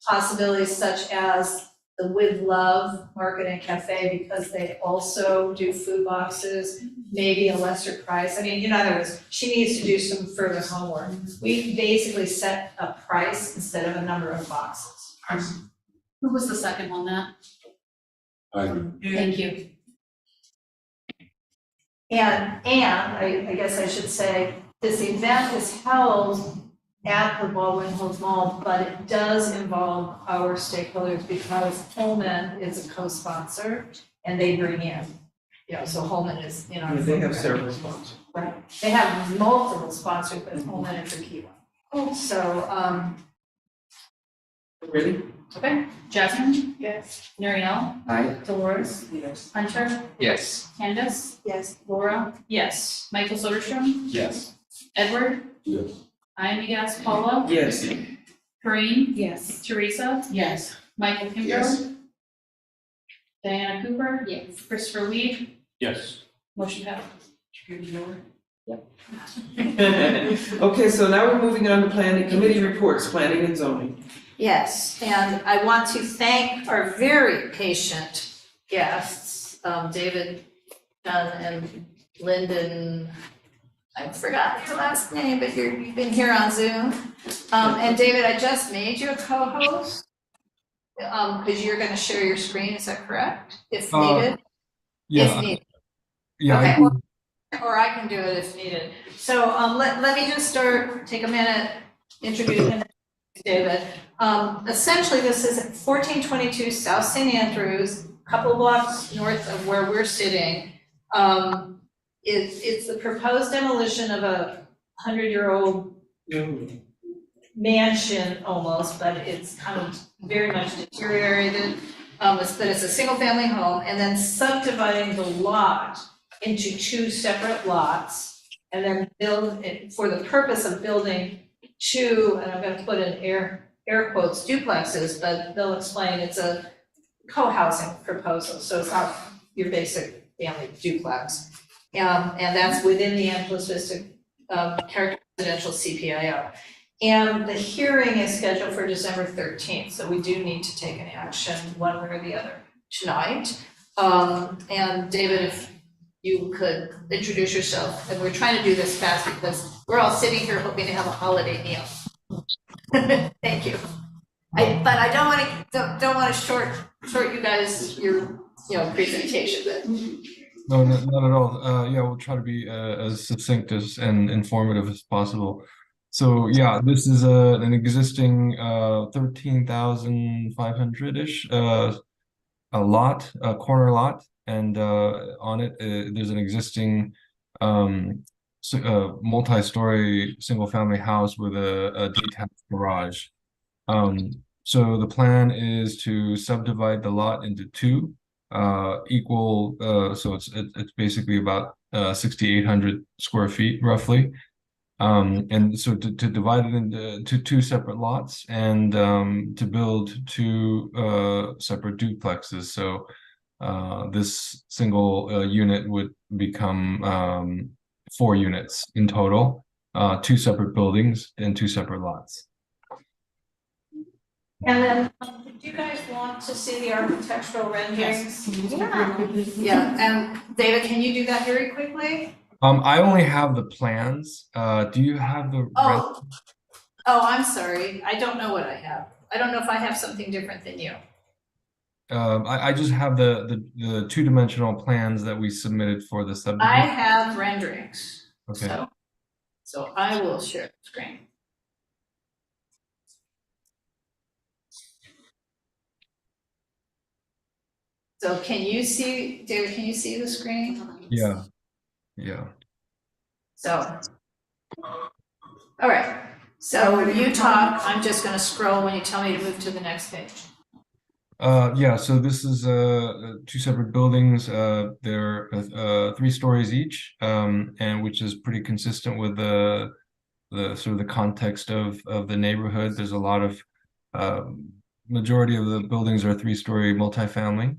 possibilities such as the With Love Market and Cafe, because they also do food boxes, maybe a lesser price. I mean, in other words, she needs to do some further homework. We basically set a price instead of a number of boxes. Who was the second on that? Thank you. And I guess I should say, this event is held at the Baldwin Hills Mall, but it does involve our stakeholders because Holman is a co-sponsor and they bring in, so Holman is in our. They have program. several sponsors. Right, they have multiple sponsors, but Holman is the key one. So, Ready? Okay, Jasmine, yes. Nuriel, Aye. Dolores, Yes. Hunter, Yes. Candace, Yes. Laura, Yes. Michael Soderstrom, Yes. Edward. Yes. I am Yes, Paula, Yes. Corinne, Yes. Teresa, Yes. Michael Kimbrough. Yes. Diana Cooper, Yes. Christopher Weed, Yes. motion passes. Okay, so now we're moving on to planning committee reports, planning and zoning. Yes, and I want to thank our very patient guests, David, Dunn, and Lyndon. I forgot your last name, but you've been here on Zoom. And David, I just made you a co-host. Because you're gonna share your screen, is that correct? If needed? If needed. Okay, or I can do it if needed. So, let me just take a minute, introduce him, David. Essentially, this is 1422 South St. Andrews, a couple blocks north of where we're sitting. It's the proposed demolition of a 100-year-old mansion almost, but it's kind of very much deteriorated. But it's a single-family home, and then subdividing the lot into two separate lots, and then build it for the purpose of building two, and I'm gonna put in air quotes, duplexes, but they'll explain it's a co-housing proposal, so it's not your basic family duplex. And that's within the Angeles Vista character residential CPIO. And the hearing is scheduled for December 13th, so we do need to take an action one way or the other tonight. And David, if you could introduce yourself, and we're trying to do this fast because we're all sitting here hoping to have a holiday meal. Thank you. But I don't want to short you guys your presentation, but. No, not at all. Yeah, we'll try to be as succinct and informative as possible. So yeah, this is an existing 13,500-ish a lot, a corner lot, and on it there's an existing multi-story single-family house with a detached garage. So the plan is to subdivide the lot into two equal. So it's basically about 6,800 square feet roughly. And so to divide it into two separate lots and to build two separate duplexes. So this single unit would become 4 units in total, 2 separate buildings and 2 separate lots. And then, do you guys want to see the architectural renderings? Yes. Yeah, and David, can you do that very quickly? I only have the plans. Do you have the? Oh, I'm sorry. I don't know what I have. I don't know if I have something different than you. I just have the 2-dimensional plans that we submitted for the I subdivision. have renderings. Okay. So I will share the screen. So can you see, David, can you see the screen? Yeah. Yeah. So, all right. So you talk, I'm just gonna scroll when you tell me to move to the next page. Yeah, so this is 2 separate buildings. They're 3 stories each, and which is pretty consistent with the sort of the context of the neighborhood. There's a lot of majority of the buildings are 3-story multifamily.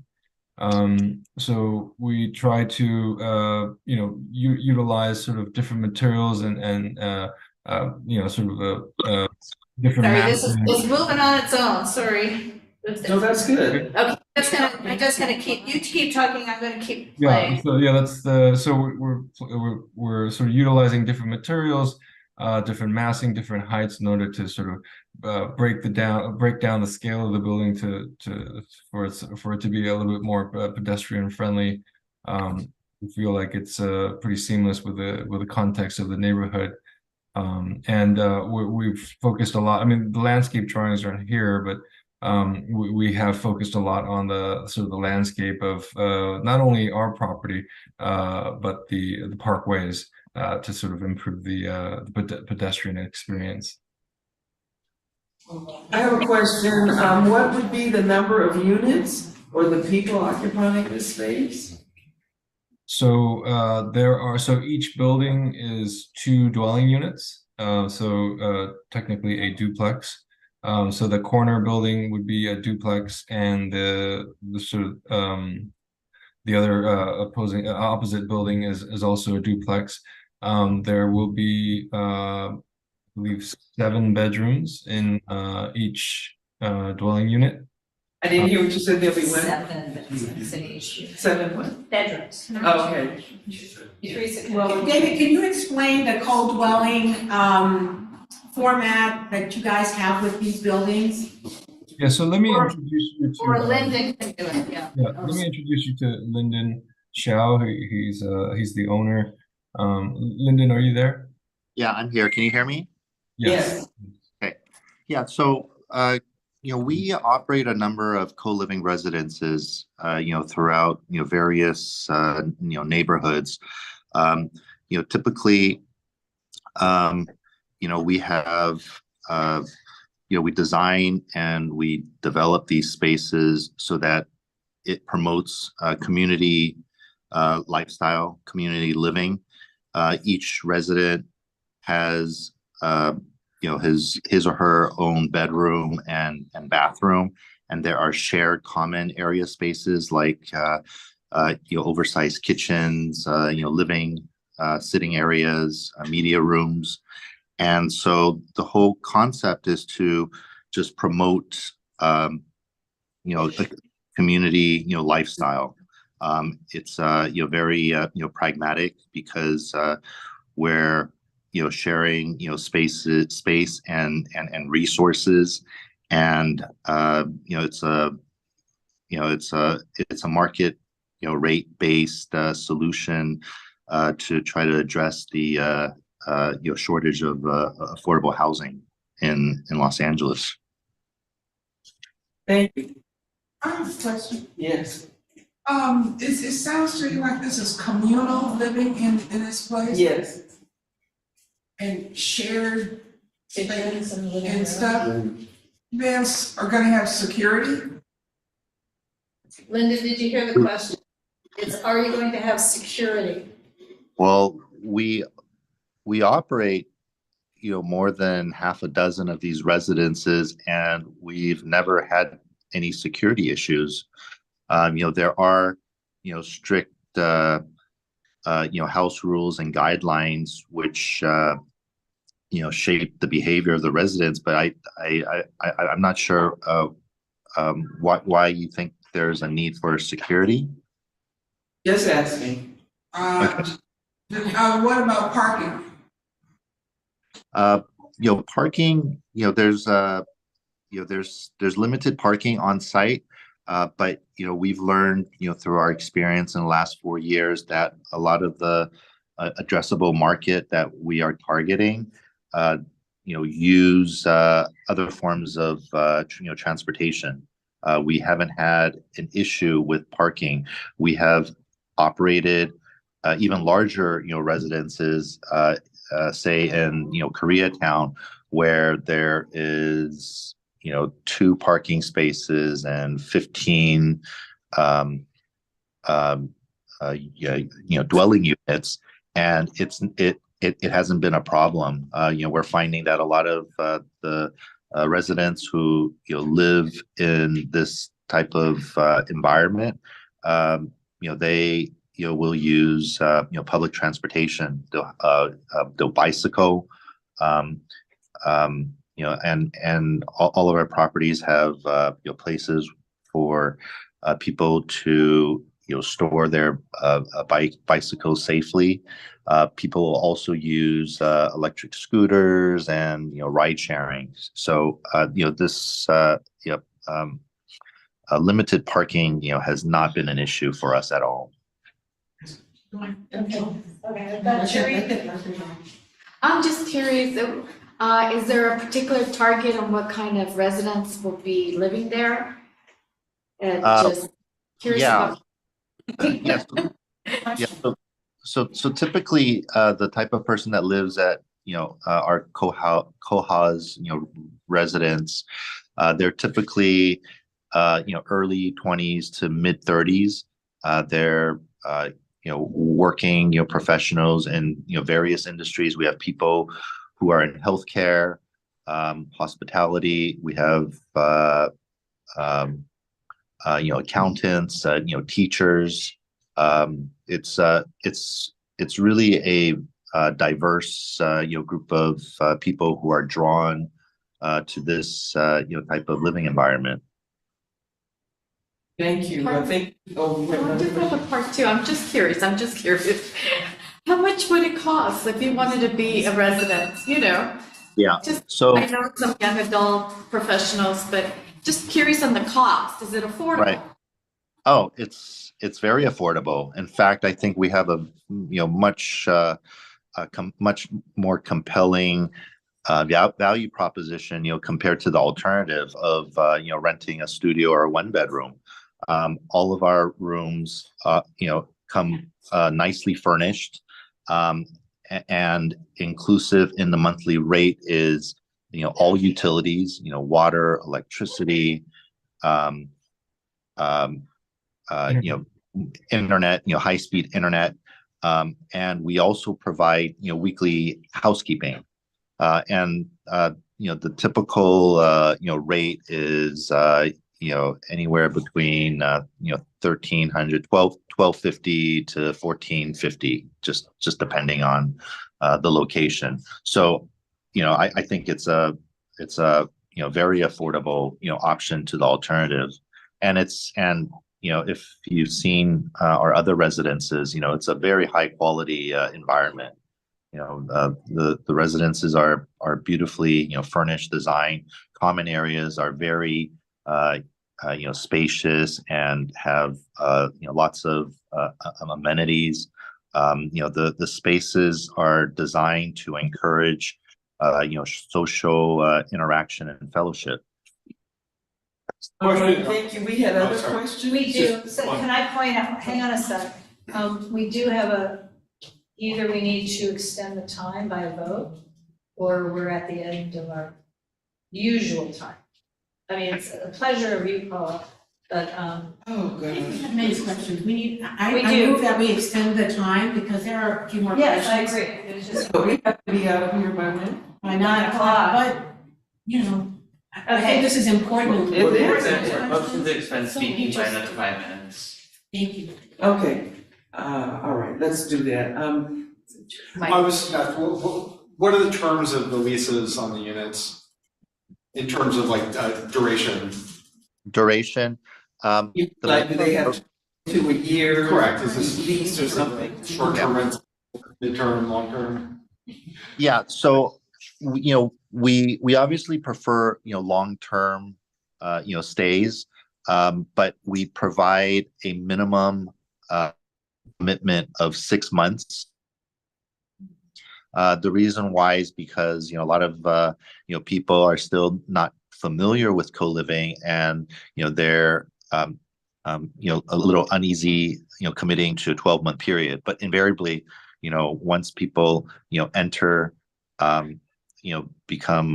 So we try to utilize sort of different materials and sort of different. Sorry, this is moving on its own. Sorry. No, that's good. Okay, I'm just gonna keep talking. I'm gonna keep Yeah, playing. so yeah, that's the so we're sort of utilizing different materials. different massing, different heights in order to sort of break down the scale of the building for it to be a little bit more pedestrian friendly. We feel like it's pretty seamless with the context of the neighborhood. We've focused a lot. I mean, the landscape drawings aren't here, but we have focused a lot on the sort of the landscape of not only our property but the parkways to sort of improve the pedestrian experience. I have a question. What would be the number of units or the people occupying this space? So each building is 2 dwelling units. Technically a duplex. So the corner building would be a duplex, and the sort of the other opposite building is also a duplex. There will be I believe 7 bedrooms in each dwelling unit. I didn't hear what you said. There'll be what? 7 bedrooms in each. 7 what? Bedrooms. Oh, okay. Well, David, can you explain the co-dwelling format that you guys have with these buildings? Yeah, so let me introduce you to Or Lyndon can do it, yeah. Yeah, let me introduce you to Lyndon Xiao. He's the owner. Lyndon, are you there? Yeah, I'm here. Can you hear me? Yes. Okay. Yeah, so we operate a number of co-living residences, throughout, various, neighborhoods. Typically, we have, we design and we develop these spaces so that it promotes community lifestyle, community living. Each resident has his or her own bedroom and bathroom, and there are shared common area spaces like oversized kitchens, living sitting areas, media rooms. And so the whole concept is to just promote a community lifestyle. It's very pragmatic, because we're sharing space and resources, and it's a market rate based solution to try to address the shortage of affordable housing in Los Angeles. Thank you. I have a question. Yes. It sounds to you like this is communal living in this place? Yes. And shared things and stuff. You guys are gonna have security? Linda, did you hear the question? Are you going to have security? Well, we operate, more than half a dozen of these residences, and we've never had any security issues. There are, strict, house rules and guidelines which, shape the behavior of the residents. But I'm not sure why you think there's a need for security. Just asking. What about parking? Parking, there's limited parking on site, but we've learned through our experience in the last 4 years that a lot of the addressable market that we are targeting use other forms of transportation. We haven't had an issue with parking. We have operated even larger residences, say in Koreatown, where there is 2 parking spaces and 15 dwelling units, and it hasn't been a problem. We're finding that a lot of the residents who live in this type of environment, they will use public transportation. They'll bicycle, and all of our properties have places for people to store their bicycles safely. People will also use electric scooters and ride sharing. So this limited parking has not been an issue for us at all. I'm just curious, is there a particular target on what kind of residents will be living there? And just curious Yeah. about. Yes. Yeah. So typically, the type of person that lives at our COHA's residents, they're typically early 20s to mid 30s. They're working professionals in various industries. We have people who are in healthcare, hospitality. We have accountants, teachers. It's really a diverse group of people who are drawn to this type of living environment. Thank you. I think. I do have a part two. I'm just curious. How much would it cost if you wanted to be a resident? Yeah. So I know some young adult professionals, but just curious on the cost. Is it affordable? Right. Oh, it's very affordable. In fact, I think we have a much more compelling value proposition compared to the alternative of renting a studio or a 1-bedroom. All of our rooms come nicely furnished, and inclusive in the monthly rate is all utilities, water, electricity, internet, high-speed internet, and we also provide weekly housekeeping, and the typical rate is anywhere between $1,300, $1,250 to $1,450, just depending on the location. So I think it's a very affordable option to the alternative, and if you've seen our other residences, it's a very high quality environment. The residences are beautifully furnished, designed. Common areas are very spacious and have lots of amenities. The spaces are designed to encourage social interaction and fellowship. All right, thank you. We had other questions? We do. So can I point out, hang on a sec. We do have either we need to extend the time by a vote, or we're at the end of our usual time. I mean, it's a pleasure of you, Paula, but, I think we have many questions. I do. move that we extend the time because there are a few more questions. yes, I agree. It was just. We have to be out of here by when? By 9 o'clock, but, I think this is important. It is. Motion to extend speaking by another 5 minutes. Thank you. Okay, all right, let's do that. I was asked, what are the terms of the leases on the units in terms of duration? Duration. Do they have to a year? Correct. Is this lease or something? Short-term rental, mid-term, long-term? Yeah. So we obviously prefer long-term stays, but we provide a minimum commitment of 6 months. The reason why is because a lot of people are still not familiar with co-living, and they're a little uneasy committing to a 12-month period. But invariably, once people enter, become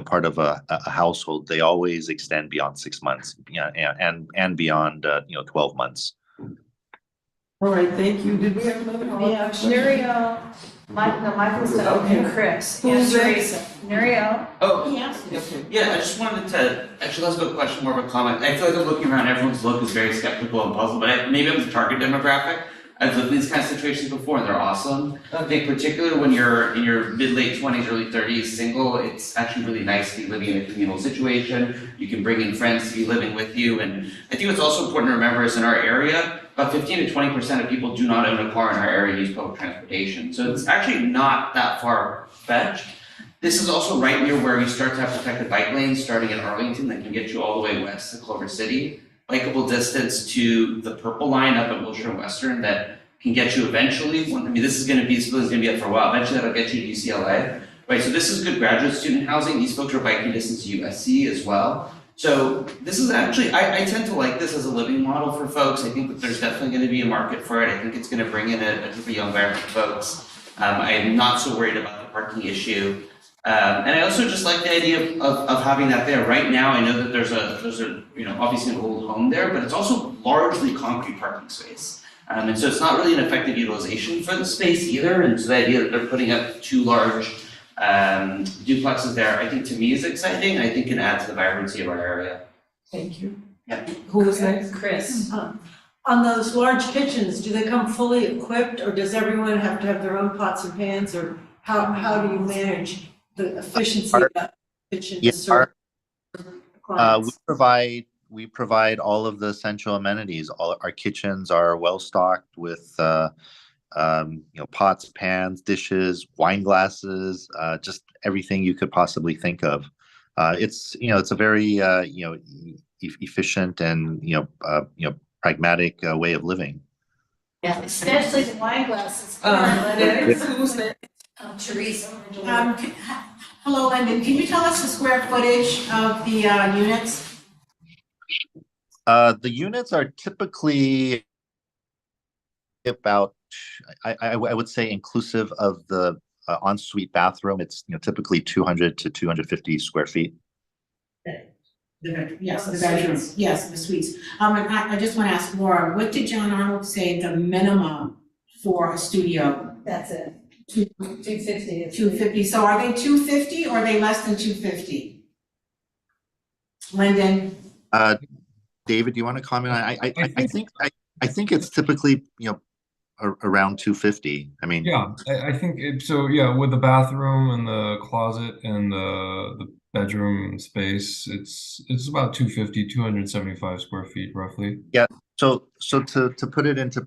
part of a household, they always extend beyond 6 months, and beyond 12 months. All right, thank you. Did we have another? Yeah, Nuriel, Michael's done, and Chris. Who's Teresa. Nuriel. Oh, Okay. yeah, I just wanted to, actually, less of a question, more of a comment. I feel like I'm looking around, everyone's look is very skeptical and puzzled, but maybe I'm the target demographic. I've lived in these kind of situations before and they're awesome. I think particularly when you're in your mid-late 20s, early 30s, single, it's actually really nice to be living in a communal situation. You can bring in friends to be living with you. And I think what's also important to remember is in our area, about 15 to 20% of people do not own a car in our area and use public transportation. So it's actually not that far fetched. This is also right near where you start to have protected bike lanes starting in Arlington that can get you all the way west to Culver City. Bikeable distance to the Purple Line up at Wilshire and Western that can get you eventually, this building's gonna be up for a while, eventually that'll get you to UCLA. Right, so this is good graduate student housing. These folks are biking distance to USC as well. So this is actually, I tend to like this as a living model for folks. I think that there's definitely gonna be a market for it. I think it's gonna bring in a group of young, vibrant folks. I am not so worried about the parking issue. And I also just like the idea of having that there. Right now, I know that there's a obviously an old home there, but it's also largely concrete parking space. And so it's not really an effective utilization for the space either. And so the idea that they're putting up 2 large duplexes there, I think to me is exciting. I think can add to the vibrancy of our area. Thank you. Yeah. Who was next? Chris. On those large kitchens, do they come fully equipped, or does everyone have to have their own pots and pans, or how do you manage the efficiency of that kitchen to serve clients? We provide all of the essential amenities. All our kitchens are well stocked with pots, pans, dishes, wine glasses, just everything you could possibly think of. It's a very efficient and pragmatic way of living. Yeah, especially the wine glasses. Who's that? Teresa. Hello, Lyndon. Can you tell us the square footage of the units? The units are typically about, I would say, inclusive of the ensuite bathroom. It's typically 200 to 250 square feet. Yes, the bedrooms. Yes, the suites. And I just want to ask Laura, what did John Arnold say the minimum for a studio? That's it. 250. 250. So are they 250 or are they less than 250? Lyndon? David, do you want to comment? I think it's typically around 250. I mean, yeah, I think with the bathroom and the closet and the bedroom space, it's about 250, 275 square feet roughly. Yeah. So to put it into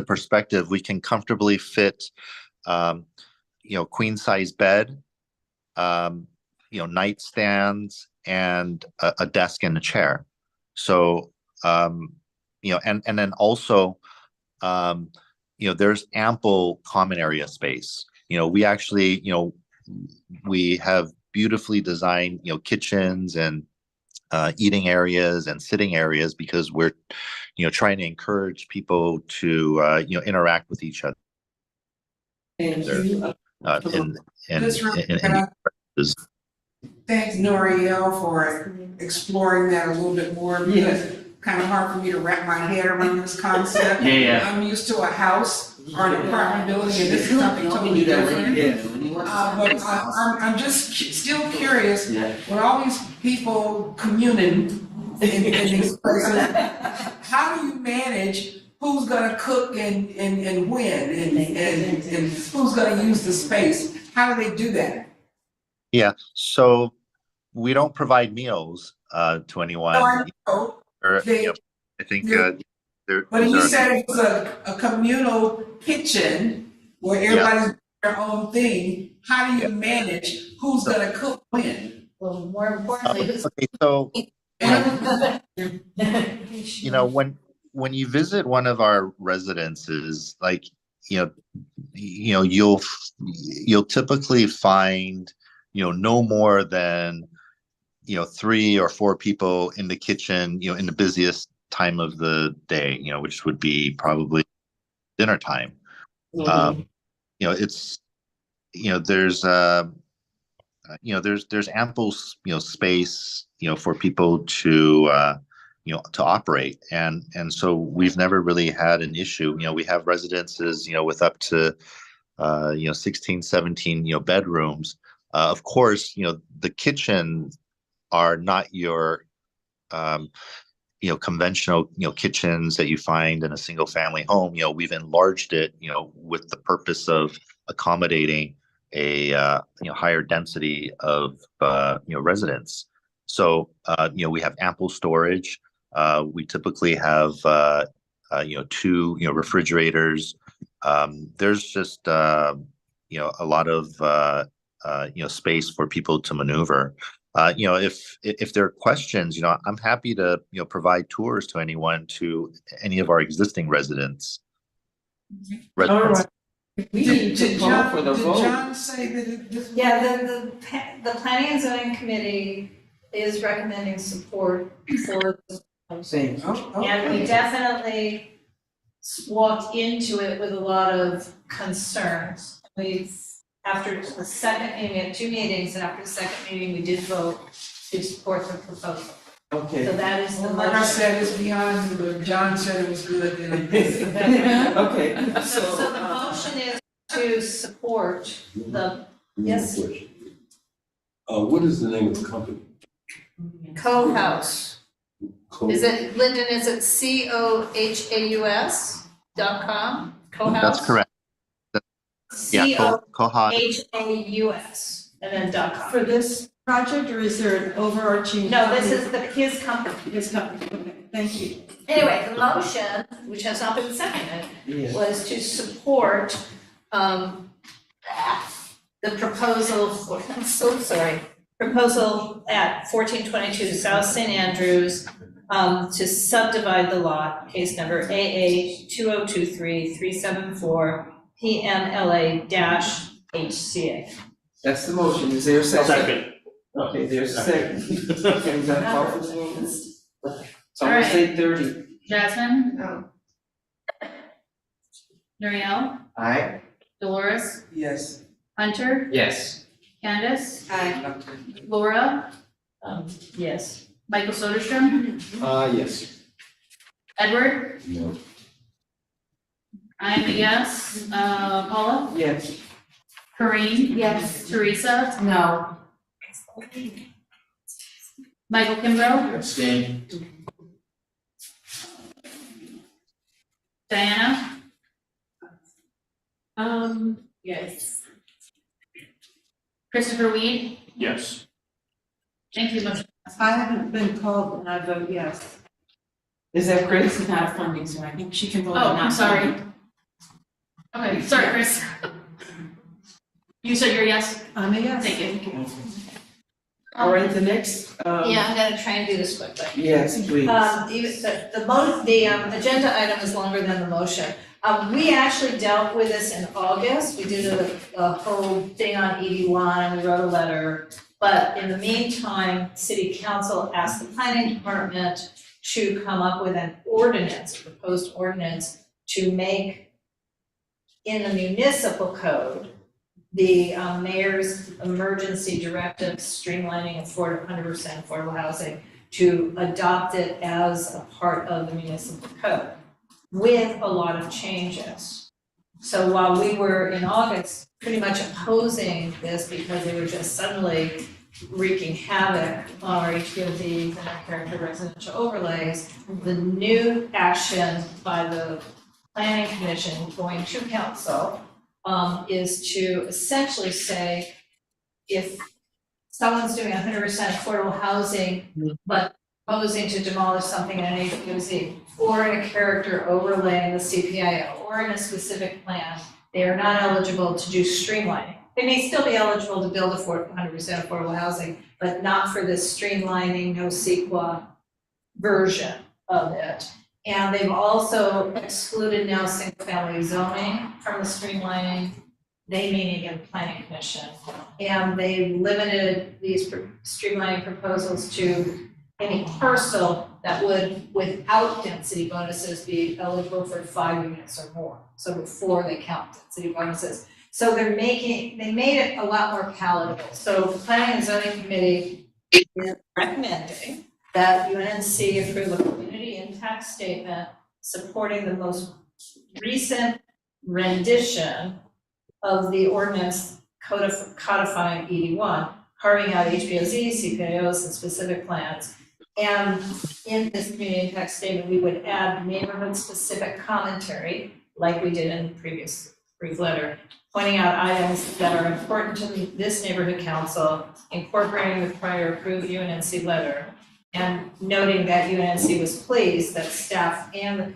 perspective, we can comfortably fit queen size bed, nightstands, and a desk and a chair. So and then also there's ample common area space. We actually we have beautifully designed kitchens and eating areas and sitting areas because we're trying to encourage people to interact with each other. Thank you. In Thanks, Noriel, for exploring that a little bit more, because it's kind of hard for me to wrap my head around this concept. Yeah. I'm used to a house or an apartment building, and this is something totally different. But I'm just still curious, with all these people communing in these places, how do you manage who's gonna cook and when, and who's gonna use the space? How do they do that? Yeah, so we don't provide meals to anyone. No, I know. I think there. But you said it was a communal kitchen where everybody's doing their own thing. How do you manage who's gonna cook when? Well, more importantly, who's Okay, so when you visit one of our residences, like you'll typically find no more than 3 or 4 people in the kitchen in the busiest time of the day, which would be probably dinner time. It's there's ample space for people to to operate, and so we've never really had an issue. We have residences with up to 16, 17 bedrooms. Of course, the kitchen are not your conventional kitchens that you find in a single family home. We've enlarged it with the purpose of accommodating a higher density of residents. So we have ample storage. We typically have, 2, refrigerators. There's just, a lot of, space for people to maneuver. If there are questions, I'm happy to, provide tours to any of our existing residents. All right. We need to Did call for the Did vote. John say that this? Yeah, the planning and zoning committee is recommending support for this proposal. And we definitely walked into it with a lot of concerns. After the second meeting, we had 2 meetings, and after the second meeting, we did vote to support the proposal. Okay. So that is the motion. Like I said, it's beyond, but John said it was good, then Okay, So the motion is to support the, yes, What is the name of the company? Co-house. Is it, Lyndon, is it COHAUS.com? Co-house? That's correct. Yeah, Cohos. COHAUS, and then .com. For this project, or is there an overarching? No, this is his company. His company, okay, thank you. Anyway, the motion, which has not been seconded, Yeah. was to support, the proposal, I'm so sorry, proposal at 1422 South St. Andrews, to subdivide the lot, case number AA 2023374 PMLA-HCA. That's the motion. Is there a second? Okay, there's a second. Okay, we gotta call for the vote. It's almost 8:30. Jasmine? No. Nuriel? Aye. Dolores? yes. Hunter? Yes. Candace? Aye. Laura? Yes. Michael Soderstrom? Yes. Edward? No. I'm a yes. Paula? Yes. Corinne? Yes. Teresa? No. Michael Kimbrough? Abstain. Diana? Yes. Christopher Weed? Yes. Thank you, motion. I haven't been called, and I vote yes. Is that Chris? This is not a funding, so I think she can vote Oh, on I'm not sorry. funding. Okay, sorry, Chris. You said you're yes? I'm a yes. Thank you. All right, the next, Yeah, I'm gonna try and do this quickly. yes, please. The agenda item is longer than the motion. We actually dealt with this in August. We did a whole thing on 81, and we wrote a letter. But in the meantime, city council asked the planning department to come up with an ordinance, a proposed ordinance, to make in the municipal code, the mayor's emergency directive streamlining 100% affordable housing, to adopt it as a part of the municipal code with a lot of changes. So while we were in August pretty much opposing this because they were just suddenly wreaking havoc on our HPOZs and our character residential overlays, the new action by the planning commission going to council is to essentially say, if someone's doing 100% affordable housing, but proposing to demolish something in an HPOZ, or in a character overlay in the CPIO, or in a specific plan, they are not eligible to do streamlining. They may still be eligible to build 100% affordable housing, but not for this streamlining, no CEQA version of it. And they've also excluded now single-family zoning from the streamlining, they meaning again planning commission. And they limited these streamlining proposals to any parcel that would, without density bonuses, be eligible for 5 units or more. So before they count density bonuses. So they made it a lot more palatable. So the Planning and Zoning Committee is recommending that UNC approve a community impact statement supporting the most recent rendition of the ordinance codifying ED1, carving out HPOZs, CPIOs, and specific plans. And in this community impact statement, we would add neighborhood-specific commentary, like we did in the previous brief letter, pointing out items that are important to this neighborhood council, incorporating the prior approved UNC letter, and noting that UNC was pleased that staff and the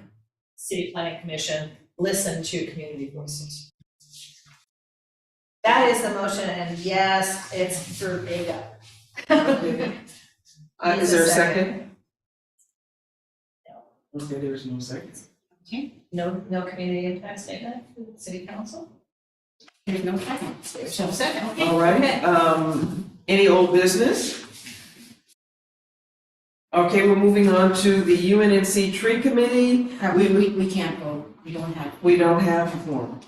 City Planning Commission listened to community voices. That is the motion, and yes, it's verbatim. Is there a second? Okay, there's no second. Okay, no community impact statement for the city council? There's no second. There's no second, okay. All right, any old business? Okay, we're moving on to the UNNC Tree Committee. We can't vote, we don't have. We don't have a forum.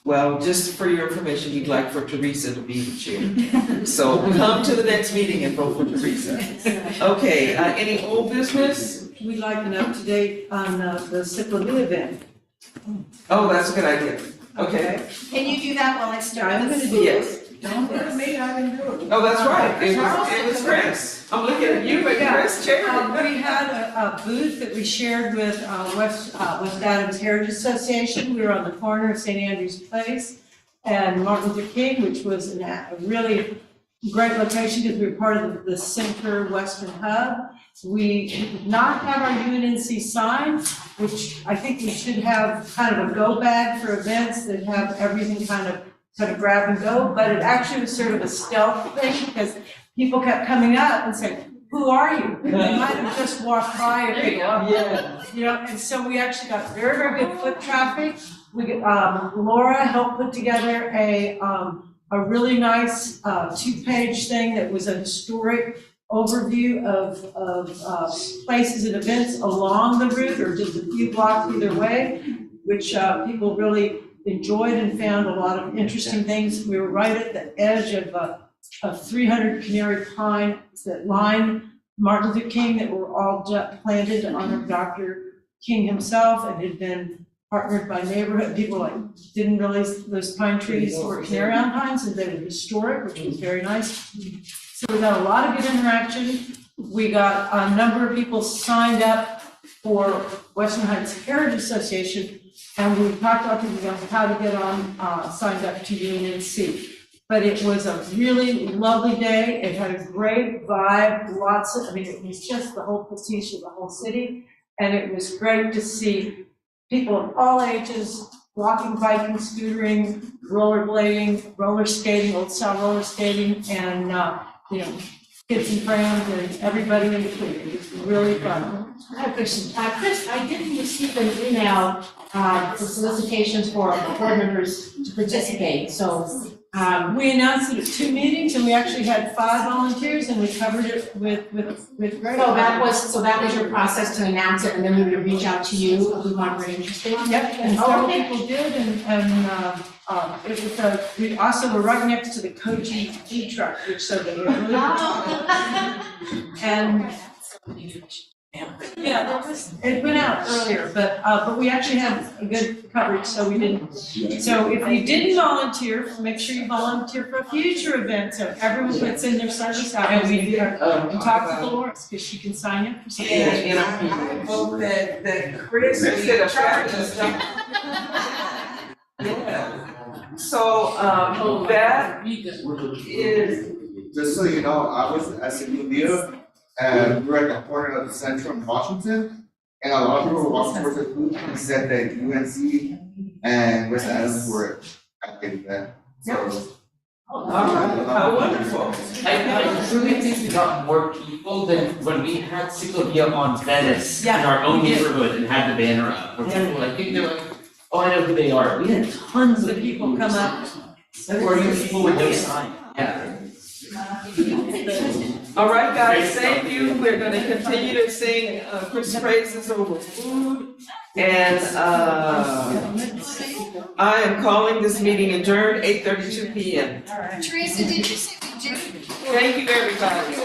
Well, just for your information, we'd like for Teresa to be the chair. So come to the next meeting and vote for Teresa. Okay, any old business? We'd like an up-to-date on the Cyclavia event. Oh, that's a good idea. Okay. Can you do that while I start? I'm gonna do Yes. it. Don't look at me, I can do it. Oh, that's right. It was Chris. I'm looking at you, but Chris chaired it. We had a booth that we shared with West Adams Heritage Association. We were on the corner of St. Andrew's Place and Martin Luther King, which was a really great location because we were part of the Center Western Hub. We did not have our UNNC sign, which I think we should have kind of a go bag for events that have everything kind of grab and go, but it actually was sort of a stealth thing because people kept coming up and saying, "Who are you?" They might have just walked by or picked up. Yeah. You know, and so we actually got very, very good foot traffic. Laura helped put together a really nice 2-page thing that was a historic overview of places and events along the route or just a few blocks either way, which people really enjoyed and found a lot of interesting things. We were right at the edge of 300 canary pines that line Martin Luther King that were all planted to honor Dr. King himself and had been partnered by neighborhood people. Like didn't realize those pine trees were canary pines and they were historic, which was very nice. So we got a lot of good interaction. We got a number of people signed up for Western Heights Heritage Association, and we talked about people how to get on signed up to UNNC. But it was a really lovely day. It had a great vibe, it was just the whole prestige of the whole city. And it was great to see people of all ages walking, biking, scootering, rollerblading, roller skating, old style roller skating, and kids and friends and everybody in between. It was really fun. I have a question. Chris, I didn't receive an email for solicitations for board members to participate, so. We announced it at 2 meetings and we actually had 5 volunteers and we covered it with great. So that was your process to announce it and then we would reach out to you if we were interested? Yep, and several people did and it was we also were right next to the Koji food truck, which so they were really. And yeah, it went out earlier, but we actually had a good coverage, so we didn't. So if you didn't volunteer, make sure you volunteer for a future event, so everyone puts in their service hours. And we talk to Dolores, because she can sign in for something. I hope that Chris did a fabulous job. Yeah. So, that is. Just so you know, I was at Cyclavia, and we were at the corner of the Central in Washington, and a lot of people were walking towards the booth and said that UNC and West Adams were at the event. So. All right, how wonderful. I truly think we got more people than when we had Cyclavia on Venice in our own neighborhood and had the banner up. Where people, I think they're like, oh, I know who they are. We had tons of people come up. Or even people with no sign. Yeah. All right, guys, thank you. We're gonna continue to sing Chris praises over food. And I am calling this meeting adjourned, 8:32 p.m. Teresa, did you say we do? Thank you, everybody.